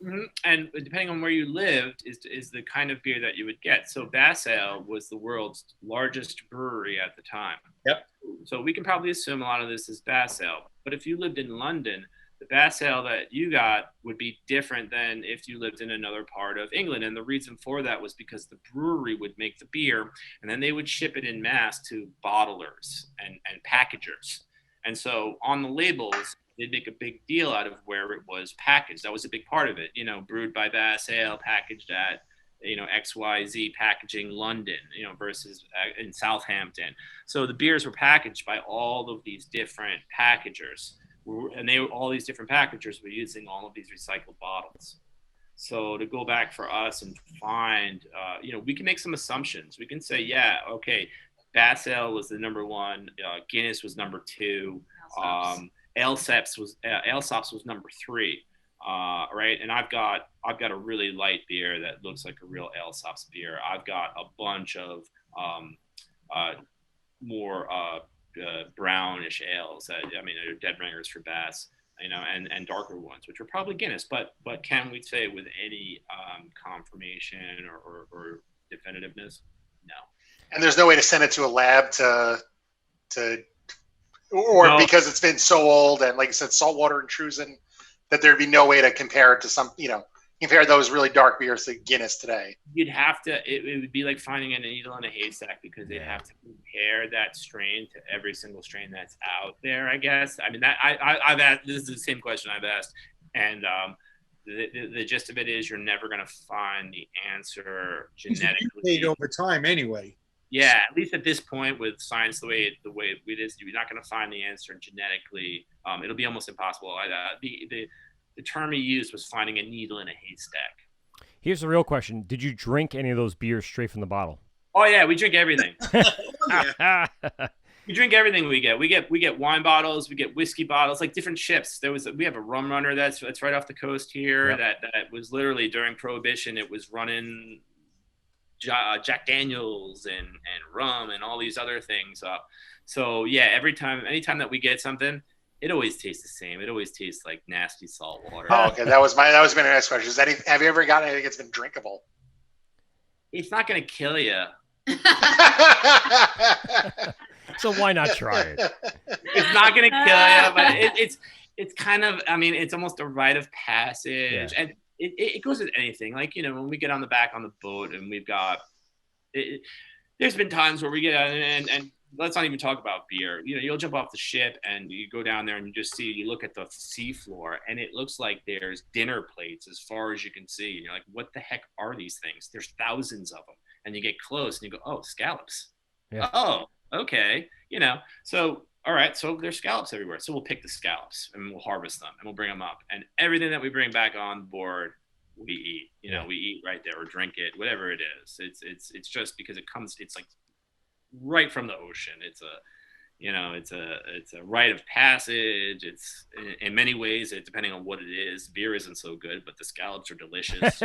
Mm-hmm. And depending on where you lived is the kind of beer that you would get. So Bass Ale was the world's largest brewery at the time. Yep. So we can probably assume a lot of this is Bass Ale. But if you lived in London, the Bass Ale that you got would be different than if you lived in another part of England. And the reason for that was because the brewery would make the beer, and then they would ship it in mass to bottlers and packagers. And so on the labels, they'd make a big deal out of where it was packaged. That was a big part of it. Brewed by Bass Ale, packaged at, XYZ Packaging London, versus in Southampton. So the beers were packaged by all of these different packagers. And all these different packagers were using all of these recycled bottles. So to go back for us and find, we can make some assumptions. We can say, Bass Ale was the number one, Guinness was number two, Alsaps was number three, right? And I've got a really light beer that looks like a real Alsaps beer. I've got a bunch of more brownish ales that they're dead ringers for Bass, and darker ones, which are probably Guinness. But can we say with any confirmation or definitiveness? No. And there's no way to send it to a lab no. Because it's been so old and, like you said, saltwater intrusion, that there'd be no way to compare it to compare those really dark beers to Guinness today. You'd have to, it would be like finding a needle in a haystack, because they'd have to compare that strain to every single strain that's out there, I guess. I've asked, this is the same question I've asked. And the gist of it is you're never going to find the answer genetically. Over time anyway. Yeah, at least at this point with science the way it is, you're not going to find the answer genetically. It'll be almost impossible. The term he used was finding a needle in a haystack. Here's the real question: did you drink any of those beers straight from the bottle? Oh yeah, we drink everything. We drink everything we get. We get wine bottles, we get whiskey bottles, like different ships. We have a rum runner that's right off the coast here. Yep. That was literally during Prohibition. It was running Jack Daniels and rum and all these other things up. So yeah, anytime that we get something, it always tastes the same. It always tastes like nasty salt water. Oh, okay. That was my next question. Have you ever gotten anything that's been drinkable? It's not going to kill you. So why not try it? It's not going to kill you, but it's kind of, it's almost a rite of passage. Yeah. And it goes with anything. Like, when we get on the back on the boat and we've got, there's been times where we get out and let's not even talk about beer. You'll jump off the ship and you go down there and you look at the seafloor and it looks like there's dinner plates as far as you can see. And you're like, what the heck are these things? There's thousands of them. And you get close and you go, oh, scallops. Yeah. Oh, okay. So, all right. So there's scallops everywhere. So we'll pick the scallops and we'll harvest them and we'll bring them up. And everything that we bring back on board, we eat. We eat right there or drink it, whatever it is. It's just because it's like right from the ocean. It's a rite of passage. It's in many ways, depending on what it is. Beer isn't so good, but the scallops are delicious.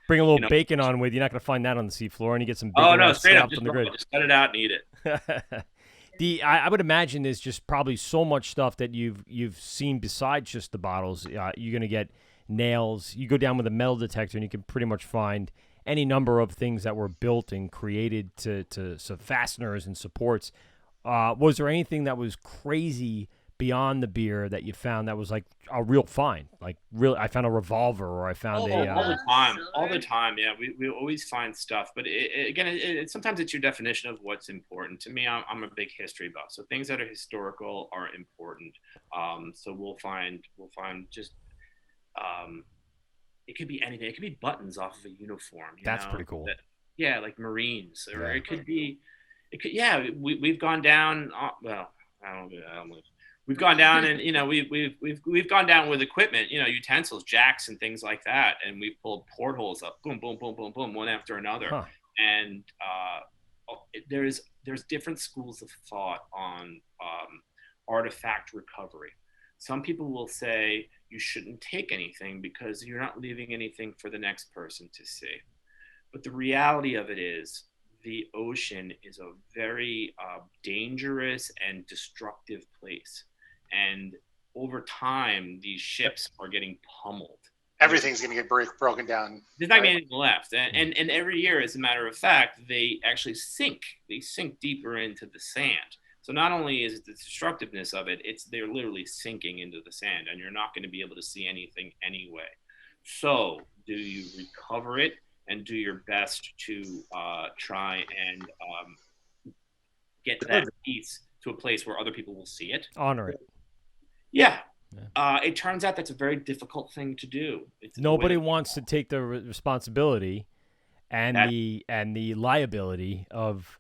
Bring a little bacon on with you. You're not going to find that on the seafloor, and you get some bacon straight up on the grid. Just cut it out and eat it. I would imagine there's just probably so much stuff that you've seen besides just the bottles. You're going to get nails. You go down with a metal detector, and you can pretty much find any number of things that were built and created to some fasteners and supports. Was there anything that was crazy beyond the beer that you found that was like a real find? Like, really, I found a revolver, or I found all the time. Yeah, we always find stuff, but sometimes it's your definition of what's important. To me, I'm a big history buff, so things that are historical are important. So we'll find just it could be anything. It could be buttons off of a uniform. That's pretty cool. Like Marines, or it could be. We've gone down. Well, I don't know. We've gone down and we've gone down with equipment, utensils, jacks and things like that, and we've pulled portholes up, boom, boom, boom, boom, boom, one after another. Huh. And there's different schools of thought on artifact recovery. Some people will say you shouldn't take anything because you're not leaving anything for the next person to see. But the reality of it is, the ocean is a very dangerous and destructive place. And over time, these ships are getting pummeled. Everything's going to get broken down. There's not anything left. And every year, as a matter of fact, they actually sink. They sink deeper into the sand. So not only is it the destructiveness of it, they're literally sinking into the sand, and you're not going to be able to see anything anyway. So do you recover it and do your best to try and get that piece to a place where other people will see it? Honor it. Yeah. It turns out that's a very difficult thing to do. Nobody wants to take the responsibility and the liability of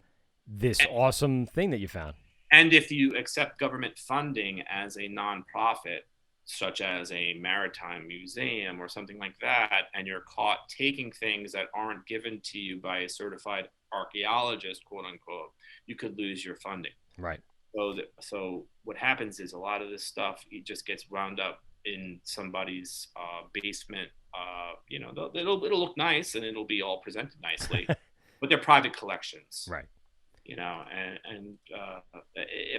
this awesome thing that you found. And if you accept government funding as a nonprofit, such as a maritime museum or something like that, and you're caught taking things that aren't given to you by a certified archaeologist, quote unquote, you could lose your funding. Right. So what happens is a lot of this stuff, it just gets wound up in somebody's basement. It'll look nice and it'll be all presented nicely, but they're private collections. Right.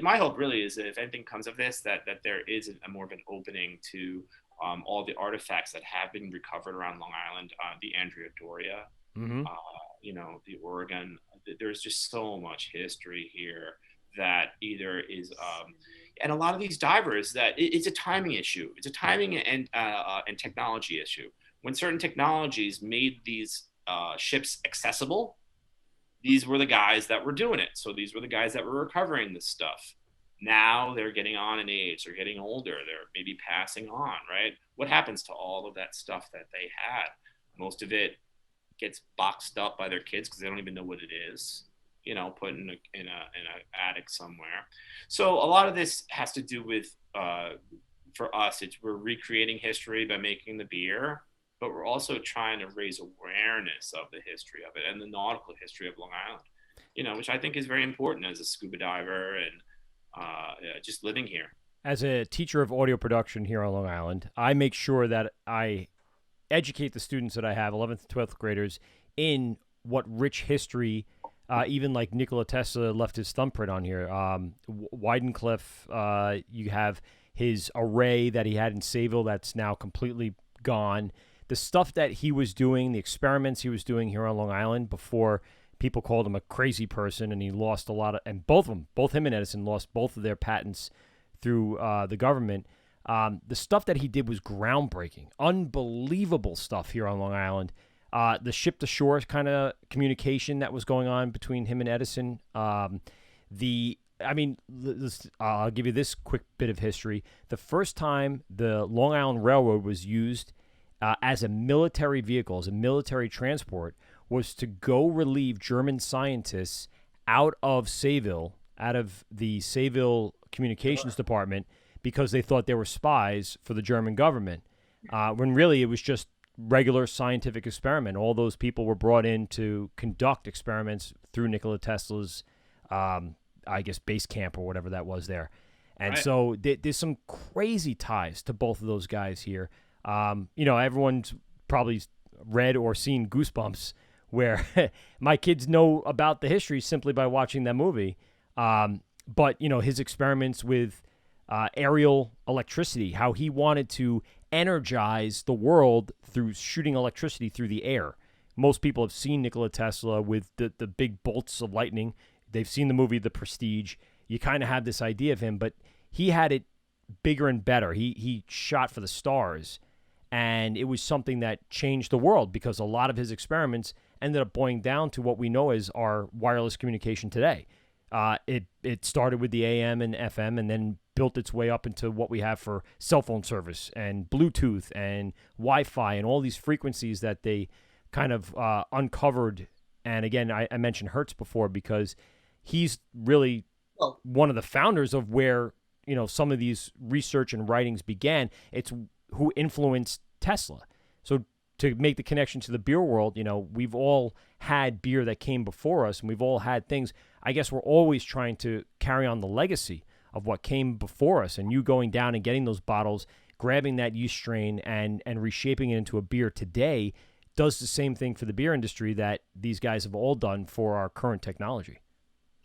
My hope really is that if anything comes of this, that there is a more of an opening to all the artifacts that have been recovered around Long Island, the Andrea Doria, the Oregon. There's just so much history here that either is, and a lot of these divers, that it's a timing issue. It's a timing and technology issue. When certain technologies made these ships accessible, these were the guys that were doing it. So these were the guys that were recovering this stuff. Now they're getting on in age. They're getting older. They're maybe passing on, right? What happens to all of that stuff that they had? Most of it gets boxed up by their kids because they don't even know what it is, put in an attic somewhere. So a lot of this has to do with, for us, we're recreating history by making the beer, but we're also trying to raise awareness of the history of it and the nautical history of Long Island, which I think is very important as a scuba diver and just living here. As a teacher of audio production here on Long Island, I make sure that I educate the students that I have, 11th and 12th graders, in what rich history, even like Nikola Tesla left his thumbprint on here. Weidencliff, you have his array that he had in Sayville that's now completely gone. The stuff that he was doing, the experiments he was doing here on Long Island before people called him a crazy person, and he lost a lot of, and both him and Edison lost both of their patents through the government. The stuff that he did was groundbreaking, unbelievable stuff here on Long Island. The ship-to-shore kind of communication that was going on between him and Edison. I'll give you this quick bit of history. The first time the Long Island Railroad was used as a military vehicle, as a military transport, was to go relieve German scientists out of Sayville, out of the Sayville Communications Department, because they thought they were spies for the German government, when really it was just regular scientific experiment. All those people were brought in to conduct experiments through Nikola Tesla's, base camp or whatever that was there. And right. So there's some crazy ties to both of those guys here. Everyone's probably read or seen Goosebumps, where my kids know about the history simply by watching that movie. But his experiments with aerial electricity, how he wanted to energize the world through shooting electricity through the air, most people have seen Nikola Tesla with the big bolts of lightning. They've seen the movie The Prestige. You kind of have this idea of him, but he had it bigger and better. He shot for the stars, and it was something that changed the world because a lot of his experiments ended up boiling down to what we know as our wireless communication today. It started with the AM and FM and then built its way up into what we have for cell phone service and Bluetooth and Wi-Fi and all these frequencies that they kind of uncovered. And again, I mentioned Hertz before because he's really one of the founders of where, some of these research and writings began. It's who influenced Tesla. So to make the connection to the beer world, we've all had beer that came before us and we've all had things. I guess we're always trying to carry on the legacy of what came before us, and you going down and getting those bottles, grabbing that yeast strain and reshaping it into a beer today does the same thing for the beer industry that these guys have all done for our current technology.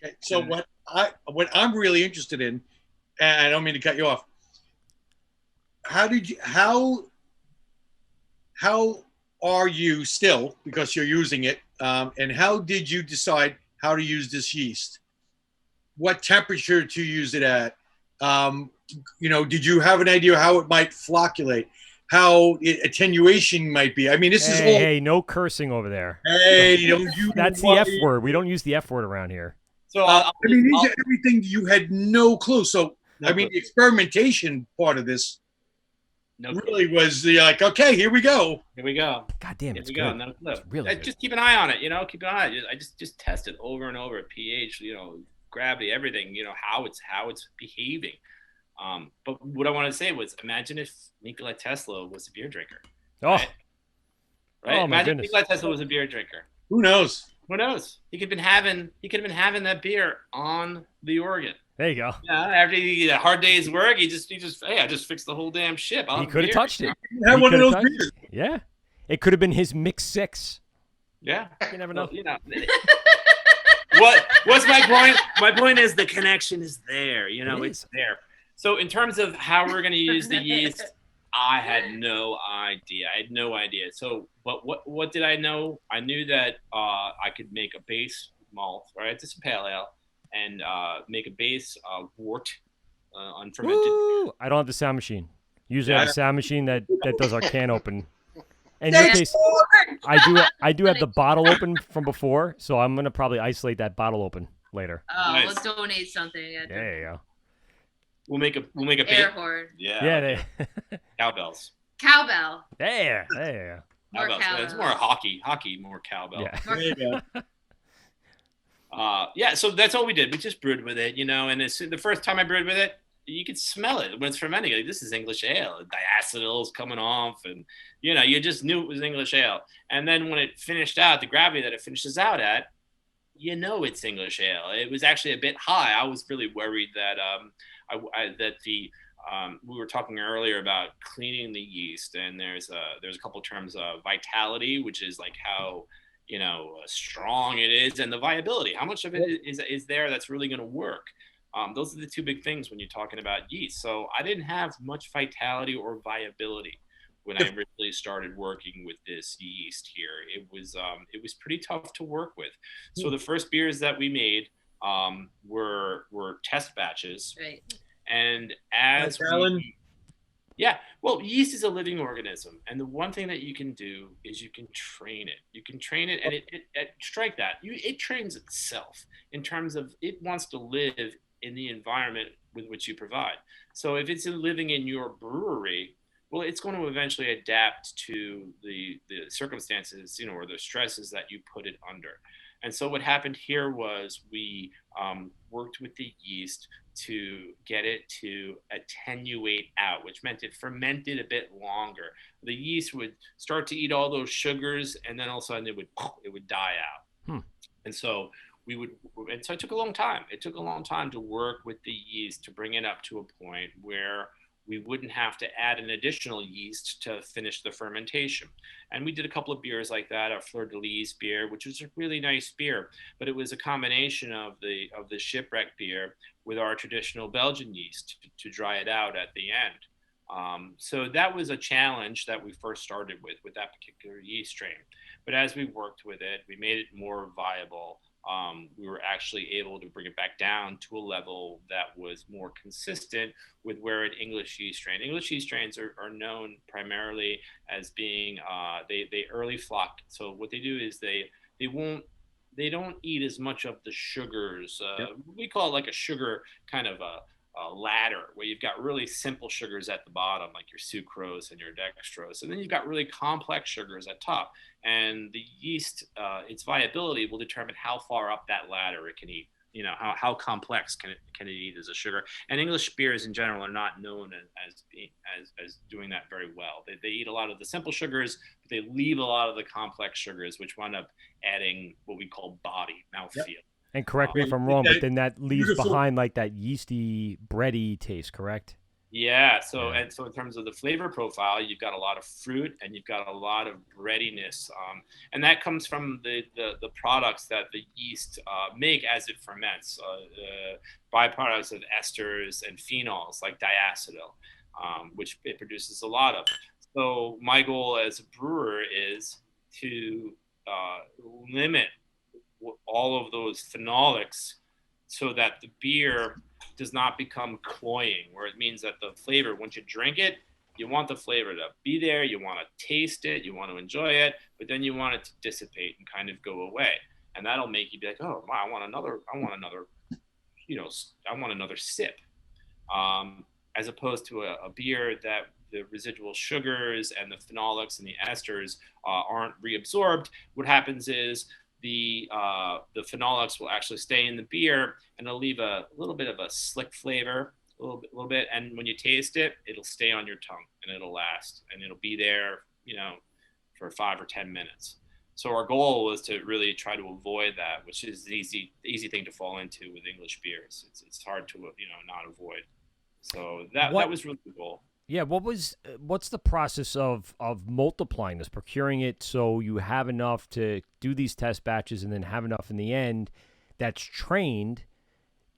Okay, so what I'm really interested in, and I don't mean to cut you off, how are you still, because you're using it, and how did you decide how to use this yeast? What temperature to use it at? Did you have an idea how it might flocculate? How attenuation might be? I mean, this is all... Hey, no cursing over there. Hey, don't you... That's the F word. We don't use the F word around here. So, these are everything you had no clue. So, the experimentation part of this really was like, okay, here we go. Here we go. God damn, here it's we good. go. No clue. It's really just keep an eye on it. Keep an eye on it. I just test it over and over. pH, gravity, everything. How it's behaving. But what I wanted to say was, imagine if Nikola Tesla was a beer drinker. Oh, right? Oh my Imagine goodness. Nikola Tesla was a beer drinker. Who knows? Who knows? He could have been having that beer on the Oregon. There you go. Yeah, after a hard day's work, he just hey, I just fixed the whole damn ship. He could have touched it. Have one of those beers. Yeah, it could have been his mix 6. Yeah, you never know. What's my point? My point is the connection is there. It's there. So in terms of how we're going to use the yeast, I had no idea. So, but what did I know? I knew that I could make a base malt, right? This is pale ale, and make a base wort, unfermented. Woo! I don't have the sound machine. Usually I have a sound machine that does our can open. In your case, I do have the bottle open from before, so I'm gonna probably isolate that bottle open later. Oh, Nice. we'll donate something. Yeah, There you go. We'll make a air horn. Yeah. Cowbells. Cowbell. There. More Cowbells. cowbell. It's more hockey, more cowbell. Yeah. There you go. So that's all we did. We just brewed with it, and the first time I brewed with it, you could smell it when it's fermenting. Like, this is English ale. The diacetyl's coming off, and you just knew it was English ale. And then when it finished out, the gravity that it finishes out at, it's English ale. It was actually a bit high. I was really worried that we were talking earlier about cleaning the yeast, and there's a couple terms of vitality, which is like how strong it is, and the viability, how much of it is there that's really going to work. Those are the two big things when you're talking about yeast. So I didn't have much vitality or viability when I really started working with this yeast here. It was pretty tough to work with. So the first beers that we made were test batches. Right. And as yeast is a living organism, and the one thing that you can do is you can train it. You can train it, and it trains itself in terms of it wants to live in the environment with which you provide. So if it's living in your brewery, well, it's going to eventually adapt to the circumstances, or the stresses that you put it under. And so what happened here was we worked with the yeast to get it to attenuate out, which meant it fermented a bit longer. The yeast would start to eat all those sugars, and then all of a sudden it would die out. And so it took a long time. It took a long time to work with the yeast to bring it up to a point where we wouldn't have to add an additional yeast to finish the fermentation. And we did a couple of beers like that, a Fleur de Lis beer, which was a really nice beer, but it was a combination of the shipwreck beer with our traditional Belgian yeast to dry it out at the end. So that was a challenge that we first started with that particular yeast strain. But as we worked with it, we made it more viable. We were actually able to bring it back down to a level that was more consistent with where an English yeast strain. English yeast strains are known primarily as being they early flock. So what they do is they don't eat as much of the sugars. We call it like a sugar kind of a ladder, where you've got really simple sugars at the bottom, like your sucrose and your dextrose, and then you've got really complex sugars at top. And the yeast, its viability will determine how far up that ladder it can eat. You know, how complex can it eat as a sugar. And English beers in general are not known as doing that very well. They eat a lot of the simple sugars, but they leave a lot of the complex sugars, which wind up adding what we call body, mouthfeel. Yep. And correct me if I'm wrong, but then that leaves behind like that yeasty, bready taste, correct? Yeah. So in terms of the flavor profile, you've got a lot of fruit and you've got a lot of breadiness, and that comes from the products that the yeast make as it ferments, byproducts of esters and phenols like diacetyl, which it produces a lot of. So my goal as a brewer is to limit all of those phenolics so that the beer does not become cloying, where it means that the flavor, once you drink it, you want the flavor to be there, you want to taste it, you want to enjoy it, but then you want it to dissipate and kind of go away. And that'll make you be like, oh, wow, I want another sip. As opposed to a beer that the residual sugars and the phenolics and the esters aren't reabsorbed. What happens is the phenolics will actually stay in the beer, and it'll leave a little bit of a slick flavor, a little bit. And when you taste it, it'll stay on your tongue and it'll last, and it'll be there, for 5 or 10 minutes. So our goal was to really try to avoid that, which is the easy thing to fall into with English beers. It's hard to not avoid. So that was really the goal. Yeah, what's the process of multiplying this, procuring it so you have enough to do these test batches and then have enough in the end that's trained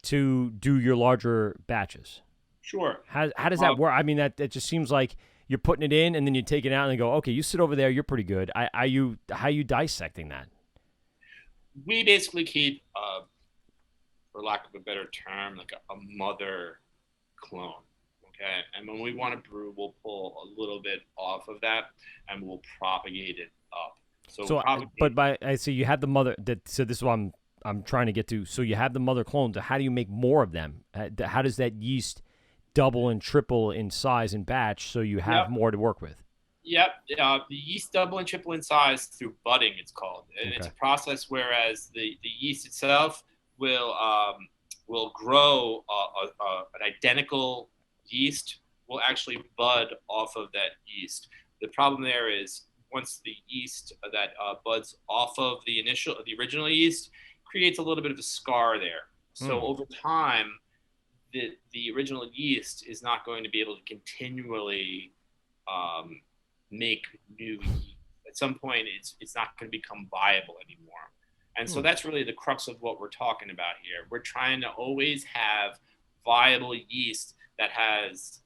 to do your larger batches? Sure. How does that work? I mean, that just seems like you're putting it in and then you take it out and go, okay, you sit over there, you're pretty good. How are you dissecting that? We basically keep, for lack of a better term, like a mother clone. Okay, and when we want to brew, we'll pull a little bit off of that, and we'll propagate it up. I see you have the mother. So this is what I'm trying to get to. So you have the mother clones. How do you make more of them? How does that yeast double and triple in size and batch so you have more to work with? Yep, the yeast double and triple in size through budding. It's called, and it's a process whereas the yeast itself will grow an identical yeast will actually bud off of that yeast. The problem there is once the yeast that buds off of the original yeast creates a little bit of a scar there. So over time, the original yeast is not going to be able to continually make new yeast. At some point, it's not going to become viable anymore. And so that's really the crux of what we're talking about here. We're trying to always have viable yeast that has,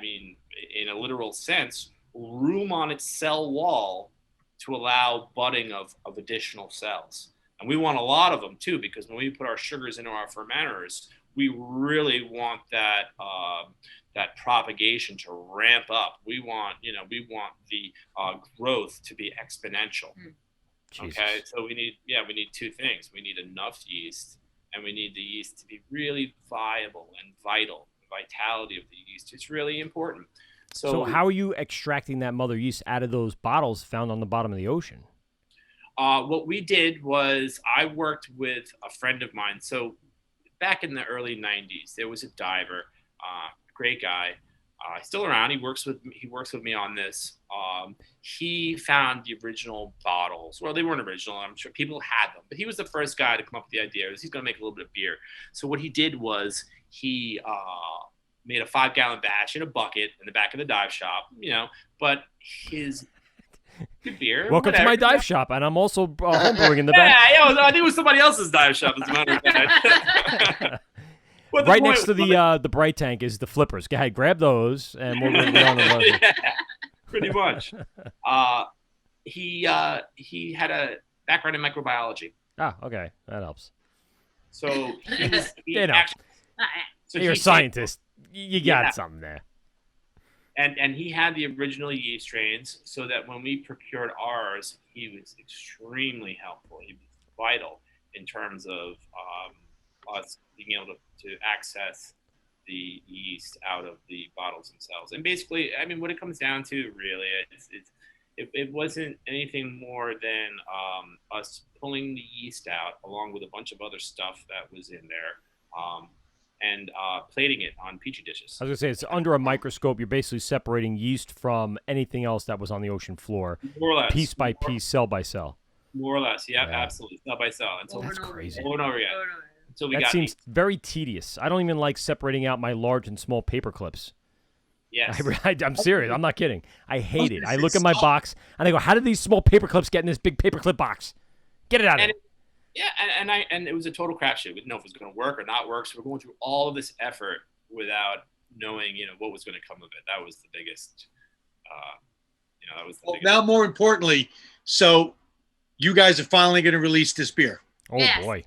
in a literal sense, room on its cell wall to allow budding of additional cells. And we want a lot of them too, because when we put our sugars into our fermenters, we really want that propagation to ramp up. We want the growth to be exponential. Jesus. Okay, so we need two things. We need enough yeast, and we need the yeast to be really viable and vital. Vitality of the yeast, it's really important. So how are you extracting that mother yeast out of those bottles found on the bottom of the ocean? What we did was I worked with a friend of mine. So back in the early 90s, there was a diver, great guy, still around. He works with me on this. He found the original bottles. Well, they weren't original. I'm sure people had them, but he was the first guy to come up with the idea. He's going to make a little bit of beer. So what he did was he made a 5-gallon batch in a bucket in the back of the dive shop, but his good beer. Welcome to my dive shop, and I'm also homebrewing in the back. Yeah, I think it was somebody else's dive shop, as a matter of fact. But right next to the bright tank is the flippers. Go ahead, grab those, and we'll on the road. Yeah, pretty much. He had a background in microbiology. Ah, okay, that helps. So he was. You're a scientist. You got something there. And he had the original yeast strains, so that when we procured ours, he was extremely helpful. He was vital in terms of us being able to access the yeast out of the bottles themselves. And basically, I mean, what it comes down to really, it wasn't anything more than us pulling the yeast out along with a bunch of other stuff that was in there. And plating it on petri dishes. I was going to say, it's under a microscope. You're basically separating yeast from anything else that was on the ocean floor. More or less. Piece by piece, cell by cell. More or less, yeah. Absolutely. Cell by cell. That's crazy. Over and over again. Until we that got seems very tedious. I don't even like separating out my large and small paper clips. Yes. I'm serious. I'm not kidding. I hate it. I look at my box, and I go, how did these small paper clips get in this big paperclip box? Get it out of here. Yeah, and it was a total crapshoot. We didn't know if it was going to work or not work. So we're going through all of this effort without knowing, what was going to come of it. That was the biggest. That was the biggest. Now, more importantly, so you guys are finally going to release this beer. Oh boy.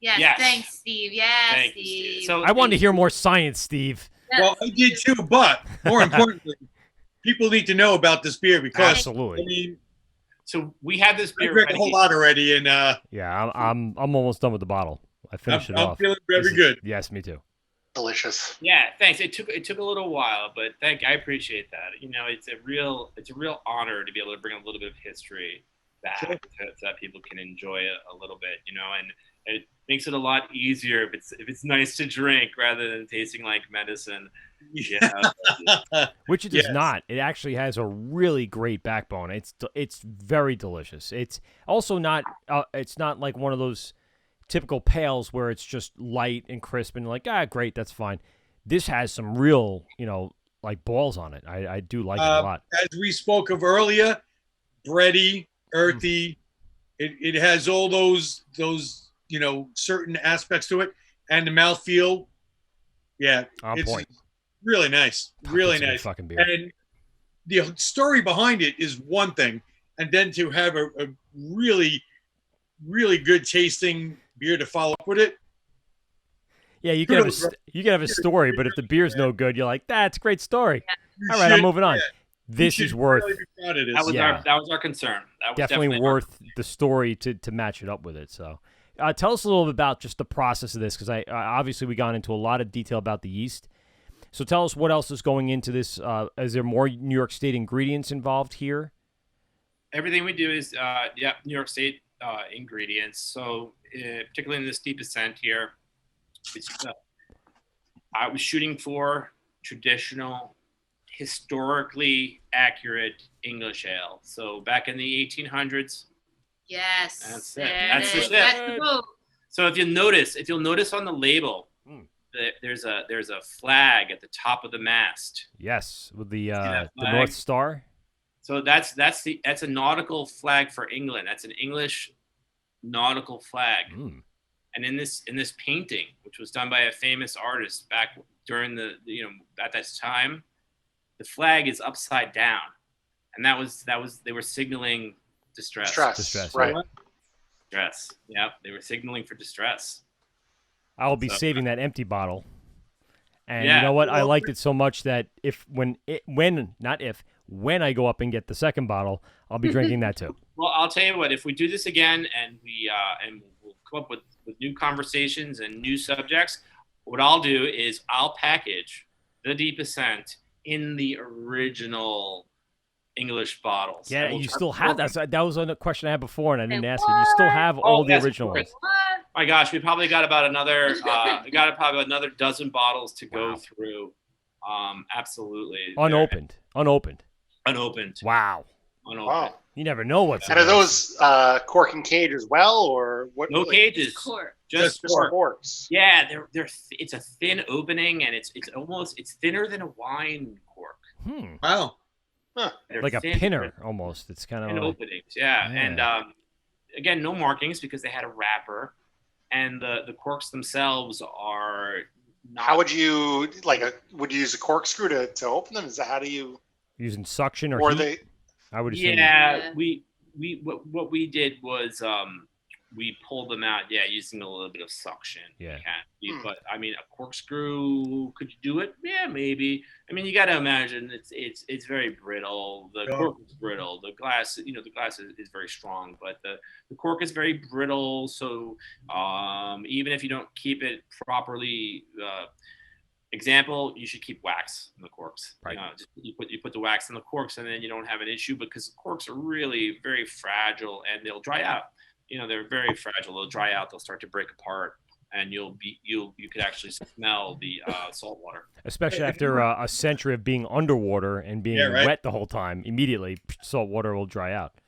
Yes. Thanks, Steve. Yes, Thank Steve. You, Steve. So I wanted to hear more science, Steve. Yes. Well, I did too, but more importantly, people need to know about this beer because absolutely. I mean. So we had this beer. I drank a whole lot already, and yeah, I'm almost done with the bottle. I finished it off. I'm feeling very good. Yes, me too. Delicious. Yeah, thanks. It took a little while, but I appreciate that. It's a real honor to be able to bring a little bit of history back so that people can enjoy it a little bit, and it makes it a lot easier if it's nice to drink rather than tasting like medicine. Yeah. Which it does not. It actually has a really great backbone. It's very delicious. It's also not. It's not like one of those typical pails where it's just light and crisp and like great, that's fine. This has some real like balls on it. I do like it a lot. As we spoke of earlier, bready, earthy. It has all those certain aspects to it, and the mouthfeel. Yeah, on point. Really nice, really nice. Fucking beer. And the story behind it is one thing, and then to have a really, really good tasting beer to follow up with it. Yeah, you can have a story, but if the beer's no good, you're like, that's a great story. All right, I'm moving on. This is worth. Really that was our concern. That was definitely worth the story to match it up with it. So, tell us a little bit about just the process of this, because obviously we got into a lot of detail about the yeast. So tell us what else is going into this. Is there more New York State ingredients involved here? Everything we do is, New York State ingredients. So particularly in this deep ascent here, I was shooting for traditional, historically accurate English ale. So back in the 1800s. Yes. That's it. That's it. So if you'll notice on the label, there's a flag at the top of the mast. Yes, with the North Star. So that's a nautical flag for England. That's an English nautical flag. And in this painting, which was done by a famous artist back during at that time, the flag is upside down, and that was they were signaling distress. Distress. Right. Distress. Yep, they were signaling for distress. I'll be saving that empty bottle. And you know what? I liked it so much that when I go up and get the second bottle, I'll be drinking that too. Well, I'll tell you what, if we do this again and we'll come up with new conversations and new subjects, what I'll do is I'll package the Deep Ascent in the original English bottles. Yeah, you still have that. That was a question I had before, and I didn't ask it. You still have all the original ones. My gosh, we probably got about another another dozen bottles to go through. Absolutely. Unopened. Wow. Wow. You never know what's. And are those cork and cage as well, or what? No cages. Cork. Just corks. Yeah, it's a thin opening, and it's thinner than a wine cork. Wow. Huh. Like a pinner almost. It's kind of openings. Yeah. And again, no markings because they had a wrapper, and the corks themselves are How would you would you use a corkscrew to open them? Is that how do you Using suction or or heat? they? I would assume. Yeah, what we did was we pulled them out, using a little bit of suction. Yeah. But I mean, a corkscrew, could you do it? Yeah, maybe. I mean, you got to imagine it's very brittle. The cork is brittle. The glass, the glass is very strong, but the cork is very brittle. So even if you don't keep it properly. Example, you should keep wax in the corks. Right. You put the wax in the corks, and then you don't have an issue because the corks are really very fragile and they'll dry out. They're very fragile. They'll dry out. They'll start to break apart, and you could actually smell the salt water. Especially after a century of being underwater and being wet the whole time, immediately salt water will dry out.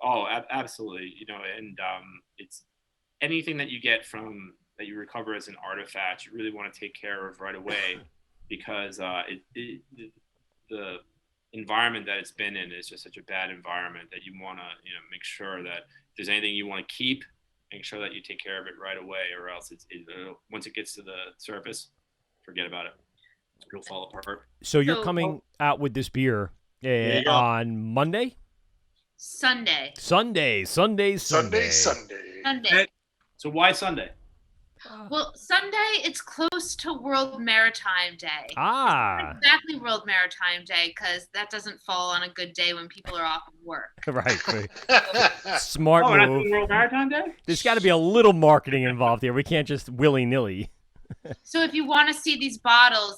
Oh, absolutely. And it's anything that you get from that you recover as an artifact, you really want to take care of right away, because the environment that it's been in is just such a bad environment that you want to make sure that if there's anything you want to keep, make sure that you take care of it right away, or else once it gets to the surface, forget about it. It'll fall apart. So you're coming out with this beer on Monday? Sunday. Sunday. So why Sunday? Well, Sunday, it's close to World Maritime Day. Ah. It's not exactly World Maritime Day, because that doesn't fall on a good day when people are off of work. Right. Smart move. We're not doing World Maritime Day? There's got to be a little marketing involved here. We can't just willy-nilly. So if you want to see these bottles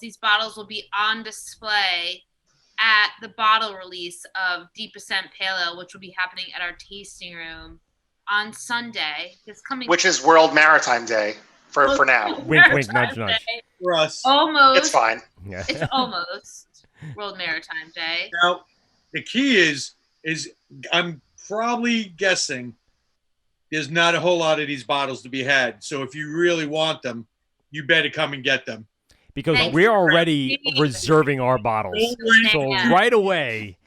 will be on display at the bottle release of Deep Ascent Pale Ale, which will be happening at our tasting room on Sunday. Which is World Maritime Day for now. Wink, wink, nudge, nudge. For us. Almost. It's fine. Yeah. It's almost World Maritime Day. Now, the key is I'm probably guessing there's not a whole lot of these bottles to be had. So if you really want them, you better come and get them. Because we're already reserving our bottles. So right away,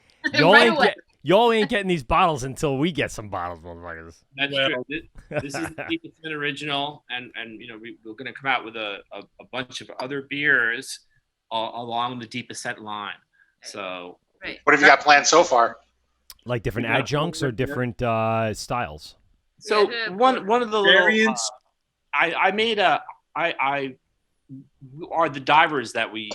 y'all ain't getting these bottles until we get some bottles, motherfuckers. That's true. This is the Deep Ascent original, and we're going to come out with a bunch of other beers along the Deep Ascent line. So, what have you got planned so far? Like different adjuncts or different styles? So one of the variants. I made I are the divers that we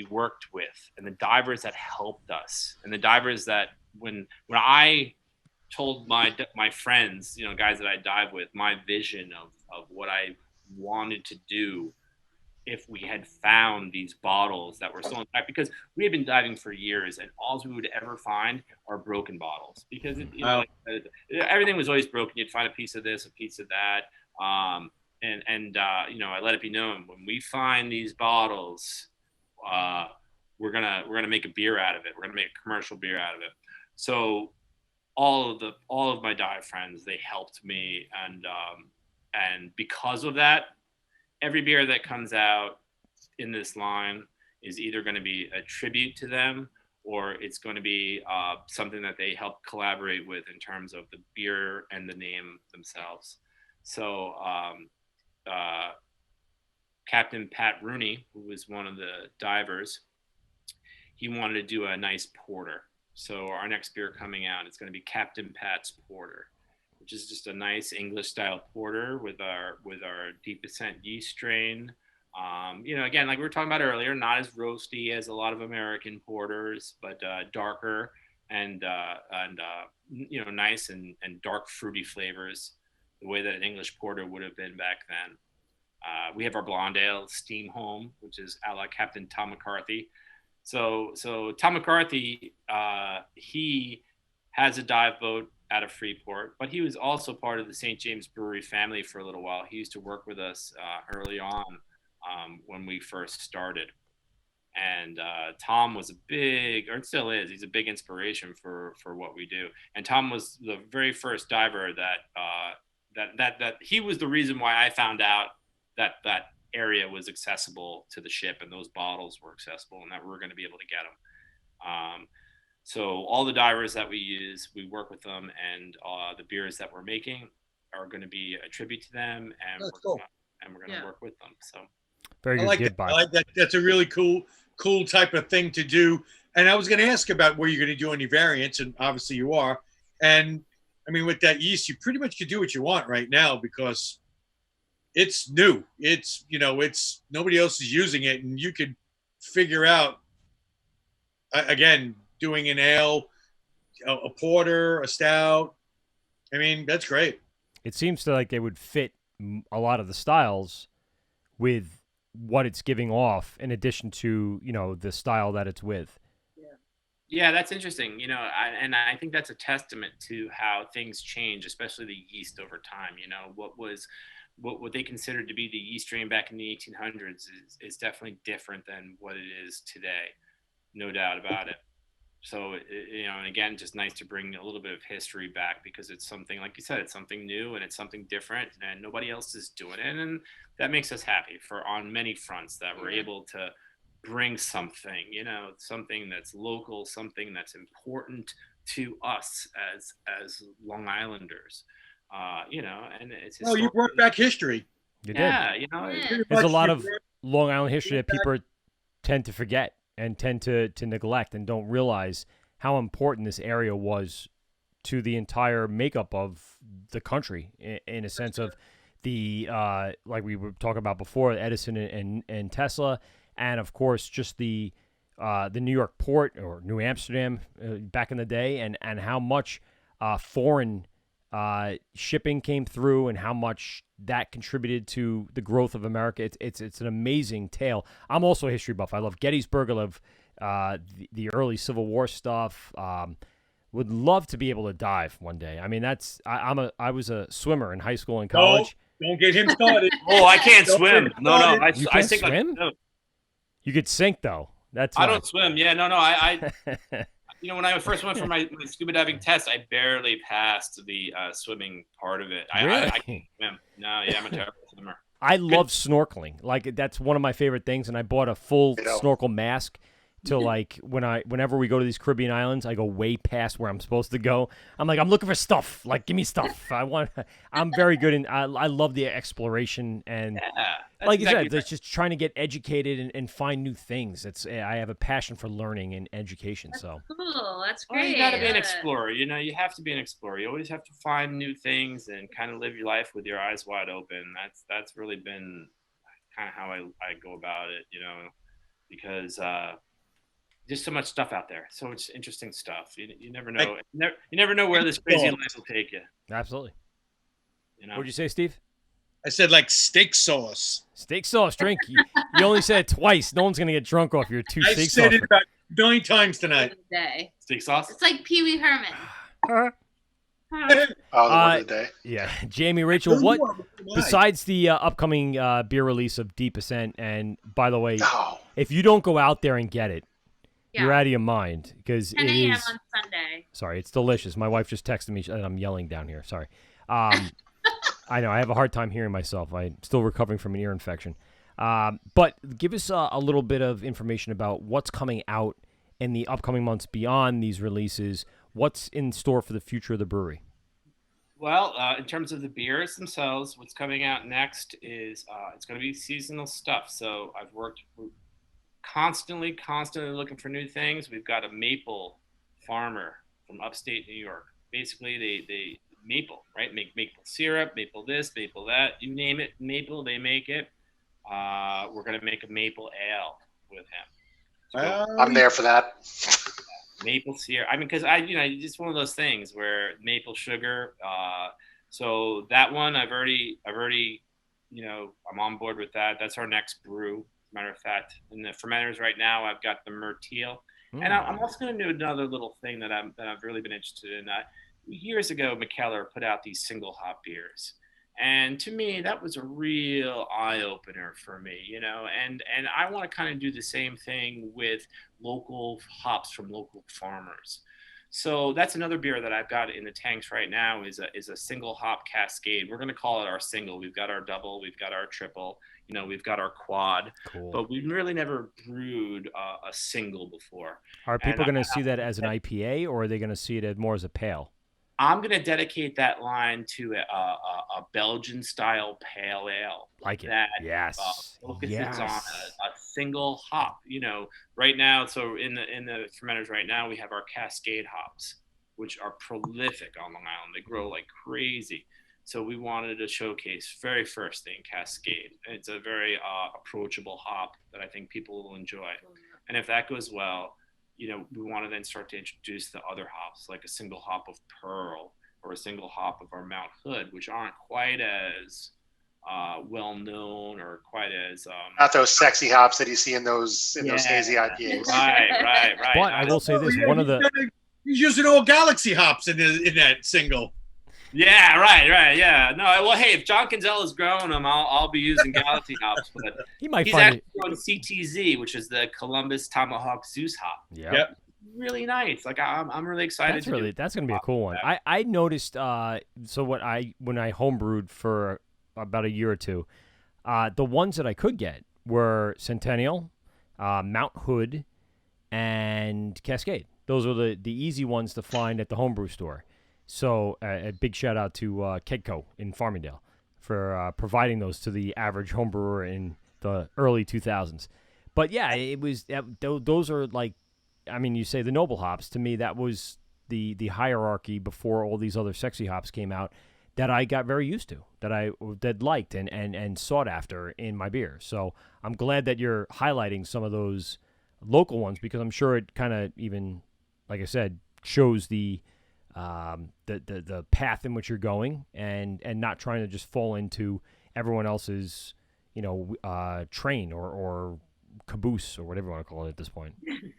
worked with, and the divers that helped us, and the divers that when I told my friends, guys that I dive with, my vision of what I wanted to do if we had found these bottles that were still intact, because we had been diving for years, and all we would ever find are broken bottles, because everything was always broken. You'd find a piece of this, a piece of that. I let it be known, when we find these bottles, we're gonna make a beer out of it. We're gonna make a commercial beer out of it. So all of my dive friends, they helped me, and because of that, every beer that comes out in this line is either going to be a tribute to them, or it's going to be something that they help collaborate with in terms of the beer and the name themselves. So Captain Pat Rooney, who was one of the divers, he wanted to do a nice porter. So our next beer coming out, it's going to be Captain Pat's Porter, which is just a nice English style porter with our Deep Ascent yeast strain. Again, like we were talking about earlier, not as roasty as a lot of American porters, but darker and nice and dark fruity flavors, the way that an English porter would have been back then. We have our blonde ale, Steam Home, which is a la Captain Tom McCarthy. So Tom McCarthy, he has a dive boat out of Freeport, but he was also part of the Saint James Brewery family for a little while. He used to work with us early on when we first started. And Tom was still is, he's a big inspiration for what we do. And Tom was the very first diver that he was the reason why I found out that area was accessible to the ship, and those bottles were accessible, and that we were going to be able to get them. So all the divers that we use, we work with them, and the beers that we're making are going to be a tribute to them, and we're going to work with them. Very good. I like Good that. buy. I like that. That's a really cool type of thing to do. And I was going to ask about where you're going to do any variants, and obviously you are. And I mean, with that yeast, you pretty much can do what you want right now because it's new. It's it's nobody else is using it, and you could figure out again doing an ale, a porter, a stout. I mean, that's great. It seems to like they would fit a lot of the styles with what it's giving off, in addition to the style that it's with. Yeah, that's interesting. And I think that's a testament to how things change, especially the yeast over time. What they considered to be the yeast strain back in the 1800s is definitely different than what it is today, no doubt about it. So, and again, just nice to bring a little bit of history back because it's something, like you said, it's something new and it's something different and nobody else is doing it. And that makes us happy on many fronts that we're able to bring something, something that's local, something that's important to us as Long Islanders, and it's you brought back history. You did. There's a lot of Long Island history that people tend to forget and tend to neglect and don't realize how important this area was to the entire makeup of the country in a sense of the, like we were talking about before, Edison and Tesla, and of course just the New York port or New Amsterdam back in the day, and how much foreign shipping came through and how much that contributed to the growth of America. It's an amazing tale. I'm also a history buff. I love Gettysburg. I love the early Civil War stuff. Would love to be able to dive one day. I mean, I was a swimmer in high school and college. Don't get him started. Oh, I can't swim. No, You I can't think swim? You could sink though. I don't swim. Yeah, no. I when I first went for my scuba diving test, I barely passed the swimming part of it. Really? I can't swim. No, yeah, I'm a terrible swimmer. I love snorkeling. Like, that's one of my favorite things, and I bought a full snorkel mask to, like, whenever we go to these Caribbean islands, I go way past where I'm supposed to go. I'm like, I'm looking for stuff. Like, give me stuff. I'm very good in. I love the exploration, and like you said, it's just trying to get educated and find new things. I have a passion for learning and education. So cool. That's great. Well, you got to be an explorer. You have to be an explorer. You always have to find new things and kind of live your life with your eyes wide open. That's really been kind of how I go about it. Because there's so much stuff out there, so much interesting stuff. You never know. You never know where this crazy life will take you. Absolutely. What'd you say, Steve? I said like steak sauce. Steak sauce drink. You only said it twice. No one's gonna get drunk off your two steak sauce. I said it about 9 times tonight. Steak sauce. It's like Pee Wee Herman. The word of the day. Yeah, Jamie, Rachel, what besides the upcoming beer release of Deep Ascent? And by the way, if you don't go out there and get it, you're out of your mind, because 10 a.m. on Sunday. Sorry, it's delicious. My wife just texted me and I'm yelling down here. Sorry. I know I have a hard time hearing myself. I'm still recovering from an ear infection. But give us a little bit of information about what's coming out in the upcoming months beyond these releases. What's in store for the future of the brewery? Well, in terms of the beers themselves, what's coming out next is it's going to be seasonal stuff. So I've worked constantly looking for new things. We've got a maple farmer from upstate New York. Basically, they maple, right? Make maple syrup, maple this, maple that, you name it, maple, they make it. We're going to make a maple ale with him. So, I'm there for that. Maple syrup. I mean, because just one of those things where maple sugar. So that one, I've already, I'm on board with that. That's our next brew. Matter of fact, in the fermenters right now, I've got the Myrtil, and I'm also going to do another little thing that I've really been interested in. Years ago, McKellar put out these single hop beers, and to me, that was a real eye opener for me, And I want to kind of do the same thing with local hops from local farmers. So that's another beer that I've got in the tanks right now is a single hop cascade. We're going to call it our single. We've got our double, we've got our triple, we've got our quad, but we've really never brewed a single before. Are people going to see that as an IPA, or are they going to see it more as a pale? I'm going to dedicate that line to a Belgian style pale ale. Like it. That Yes. focuses Yes. on a single hop. You know, right now, so in the fermenters right now, we have our Cascade hops, which are prolific on Long Island. They grow like crazy. So we wanted to showcase very first thing Cascade. It's a very approachable hop that I think people will enjoy. And if that goes well, you know, we want to then start to introduce the other hops, like a single hop of Pearl or a single hop of our Mount Hood, which aren't quite as well known or quite as not those sexy hops that you see in those hazy IPAs. Right. But I will say this: one of the he's using all Galaxy hops in that single. Yeah, right. Yeah. No, well, hey, if John Kinzel is growing them, I'll be using Galaxy hops. But he might he's find actually growing CTZ, which is the Columbus Tomahawk Zeus hop. Yep. Really nice. Like I'm really excited. That's gonna be a cool one. I noticed. So when I homebrewed for about a year or two, the ones that I could get were Centennial, Mount Hood, and Cascade. Those are the easy ones to find at the homebrew store. So a big shout out to Kegco in Farmingdale for providing those to the average home brewer in the early 2000s. But yeah, it was those are like, I mean, you say the noble hops. To me, that was the hierarchy before all these other sexy hops came out that I got very used to, that liked and sought after in my beer. So I'm glad that you're highlighting some of those local ones, because I'm sure it kind of even, like I said, shows the path in which you're going, and not trying to just fall into everyone else's, train or caboose or whatever you want to call it at this point.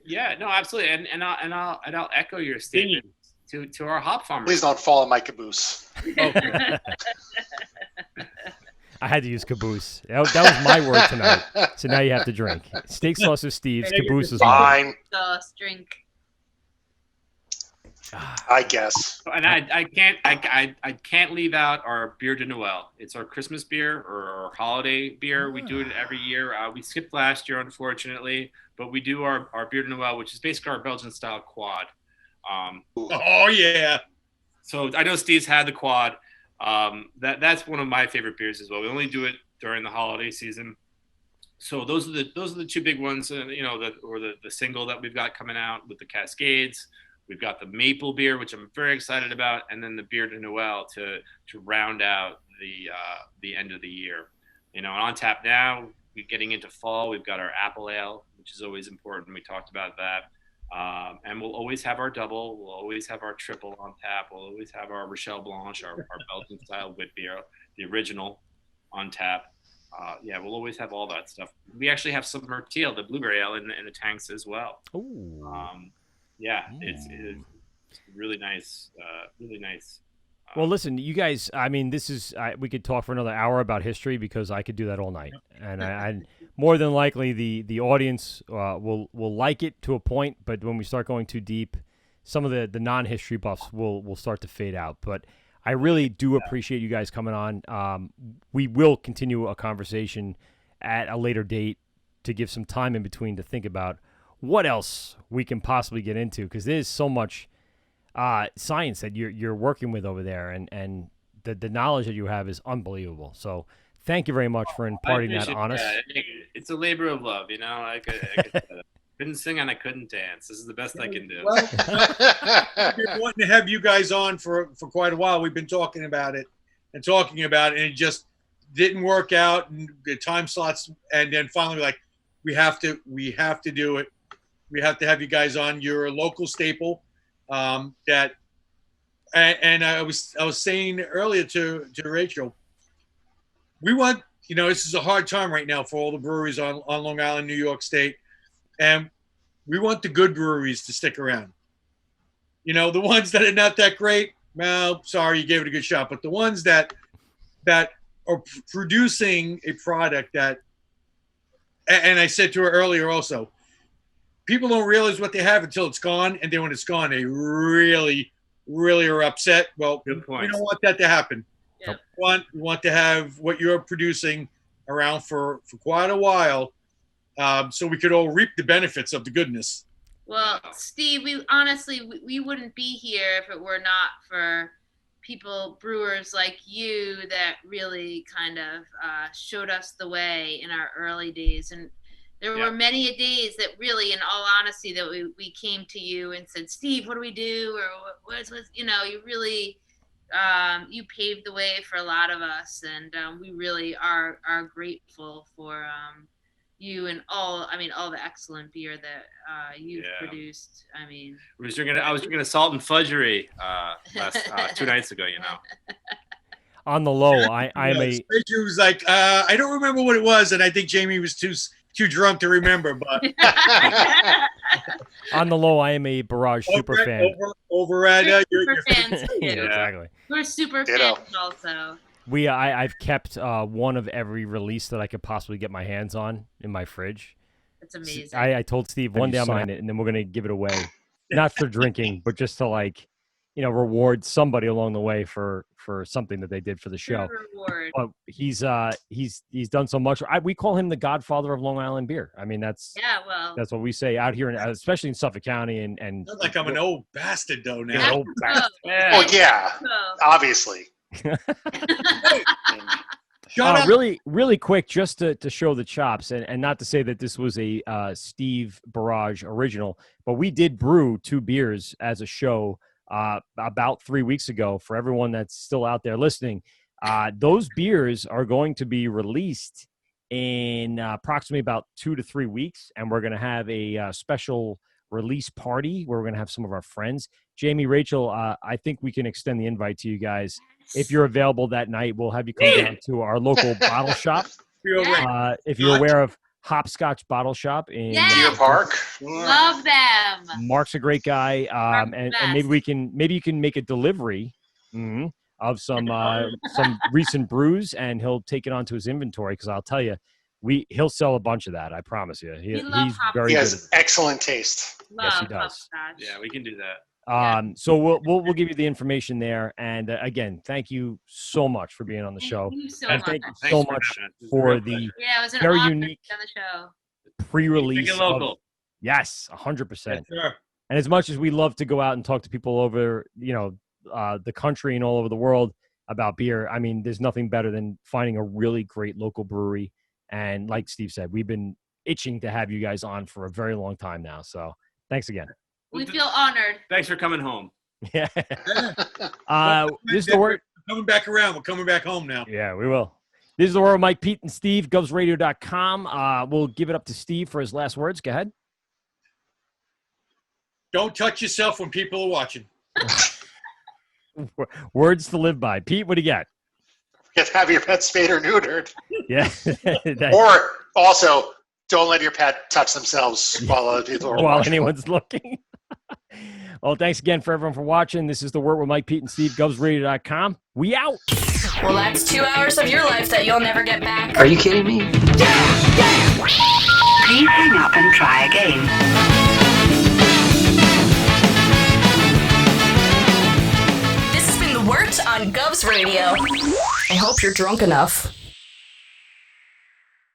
Yeah, no, absolutely, and I'll echo your statement to our hop farmers. Please don't fall in my caboose. I had to use caboose. That was my word tonight. So now you have to drink. Steak sauce is Steve's. Caboose is mine. Fine. Sauce, drink. I guess. And I can't leave out our Bière de Noël. It's our Christmas beer or our holiday beer. We do it every year. We skipped last year, unfortunately, but we do our Bière de Noël, which is basically our Belgian style quad. Oh yeah. So I know Steve's had the quad. That's one of my favorite beers as well. We only do it during the holiday season. So those are the two big ones, the single that we've got coming out with the Cascades. We've got the maple beer, which I'm very excited about, and then the Bière de Noël to round out the end of the year. And on tap now, we're getting into fall. We've got our apple ale, which is always important. We talked about that. And we'll always have our double. We'll always have our triple on tap. We'll always have our Rochelle Blanche, our Belgian style wit beer, the original on tap. We'll always have all that stuff. We actually have some Mertiel, the blueberry ale, in the tanks as well. Ooh. It's really nice. Really nice. Well, listen, you guys, I mean, this is, we could talk for another hour about history, because I could do that all night. And I more than likely the audience will like it to a point, but when we start going too deep, some of the non-history buffs will start to fade out. But I really do appreciate you guys coming on. We will continue a conversation at a later date to give some time in between to think about what else we can possibly get into, because there's so much science that you're working with over there, and the knowledge that you have is unbelievable. So thank you very much for imparting that on us. It's a labor of love, I couldn't sing and I couldn't dance. This is the best I can do. Well, I've been wanting to have you guys on for quite a while. We've been talking about it, and it just didn't work out, and the time slots, and then finally like we have to do it. We have to have you guys on. You're a local staple. And I was saying earlier to Rachel, we want, this is a hard time right now for all the breweries on Long Island, New York State, and we want the good breweries to stick around. The ones that are not that great, well, sorry, you gave it a good shot, but the ones that are producing a product that, and I said to her earlier also, people don't realize what they have until it's gone, and then when it's gone, they really, really are upset. Well, we don't want that to happen. Yep. We want to have what you're producing around for quite a while, so we could all reap the benefits of the goodness. Well, Steve, we wouldn't be here if it were not for brewers like you that really kind of showed us the way in our early days. And there were many a days that really, in all honesty, that we came to you and said, Steve, what do we do? Or what's you really, you paved the way for a lot of us. And we really are grateful for you and all the excellent beer that you've produced. I mean, I was drinking a salt and fudgery last 2 nights ago. On the low, I'm He was like, I don't remember what it was, and I think Jamie was too drunk to remember. But on the low, I am a Barrage super fan. Over at super fans too. Exactly. We're super fans also. I've kept one of every release that I could possibly get my hands on in my fridge. That's amazing. I told Steve one day I'm buying it, and then we're gonna give it away, not for drinking, but just to reward somebody along the way for something that they did for the show. Reward. But he's done so much. We call him the godfather of Long Island beer. I mean, that's what we say out here, especially in Suffolk County. And not like I'm an old bastard though now. Old bastard. Well, yeah, obviously. Really quick, just to show the chops, and not to say that this was a Steve Barrage original, but we did brew 2 beers as a show about 3 weeks ago. For everyone that's still out there listening, those beers are going to be released in approximately about 2 to 3 weeks, and we're going to have a special release party where we're going to have some of our friends. Jamie, Rachel, I think we can extend the invite to you guys. If you're available that night, we'll have you come down to our local bottle shop. If you're aware of Hopscotch Bottle Shop in Deer Park. Love them. Mark's a great guy, and maybe you can make a delivery of some recent brews, and he'll take it onto his inventory, because I'll tell you, he'll sell a bunch of that. I promise you. He's very good. He has excellent taste. Yes, he does. Hopscotch. Yeah, we can do that. So we'll give you the information there, and again, thank you so much for being on the show. Thank you so and much. thank you so much for the it was an very honor unique to be on the show. pre-release. Local. Yes, 100%. Yes, sir. And as much as we love to go out and talk to people over the country and all over the world about beer, I mean, there's nothing better than finding a really great local brewery. And like Steve said, we've been itching to have you guys on for a very long time now. So thanks again. We feel honored. Thanks for coming home. Yeah. This is the word. Coming back around. We're coming back home now. Yeah, we will. This is the word. Mike, Pete, and Steve. GovsRadio.com. We'll give it up to Steve for his last words. Go ahead. Don't touch yourself when people are watching. Words to live by. Pete, what do you got? You have to have your pet spayed or neutered. Yeah. Or also, don't let your pet touch themselves while other people are watching. Anyone's looking. Well, thanks again for everyone for watching. This is The Wort with Mike, Pete, and Steve. GovsRadio.com. We out. Well, that's 2 hours of your life that you'll never get back. Are you kidding me? Please hang up and try again. This has been The Wort on Govs Radio. I hope you're drunk enough.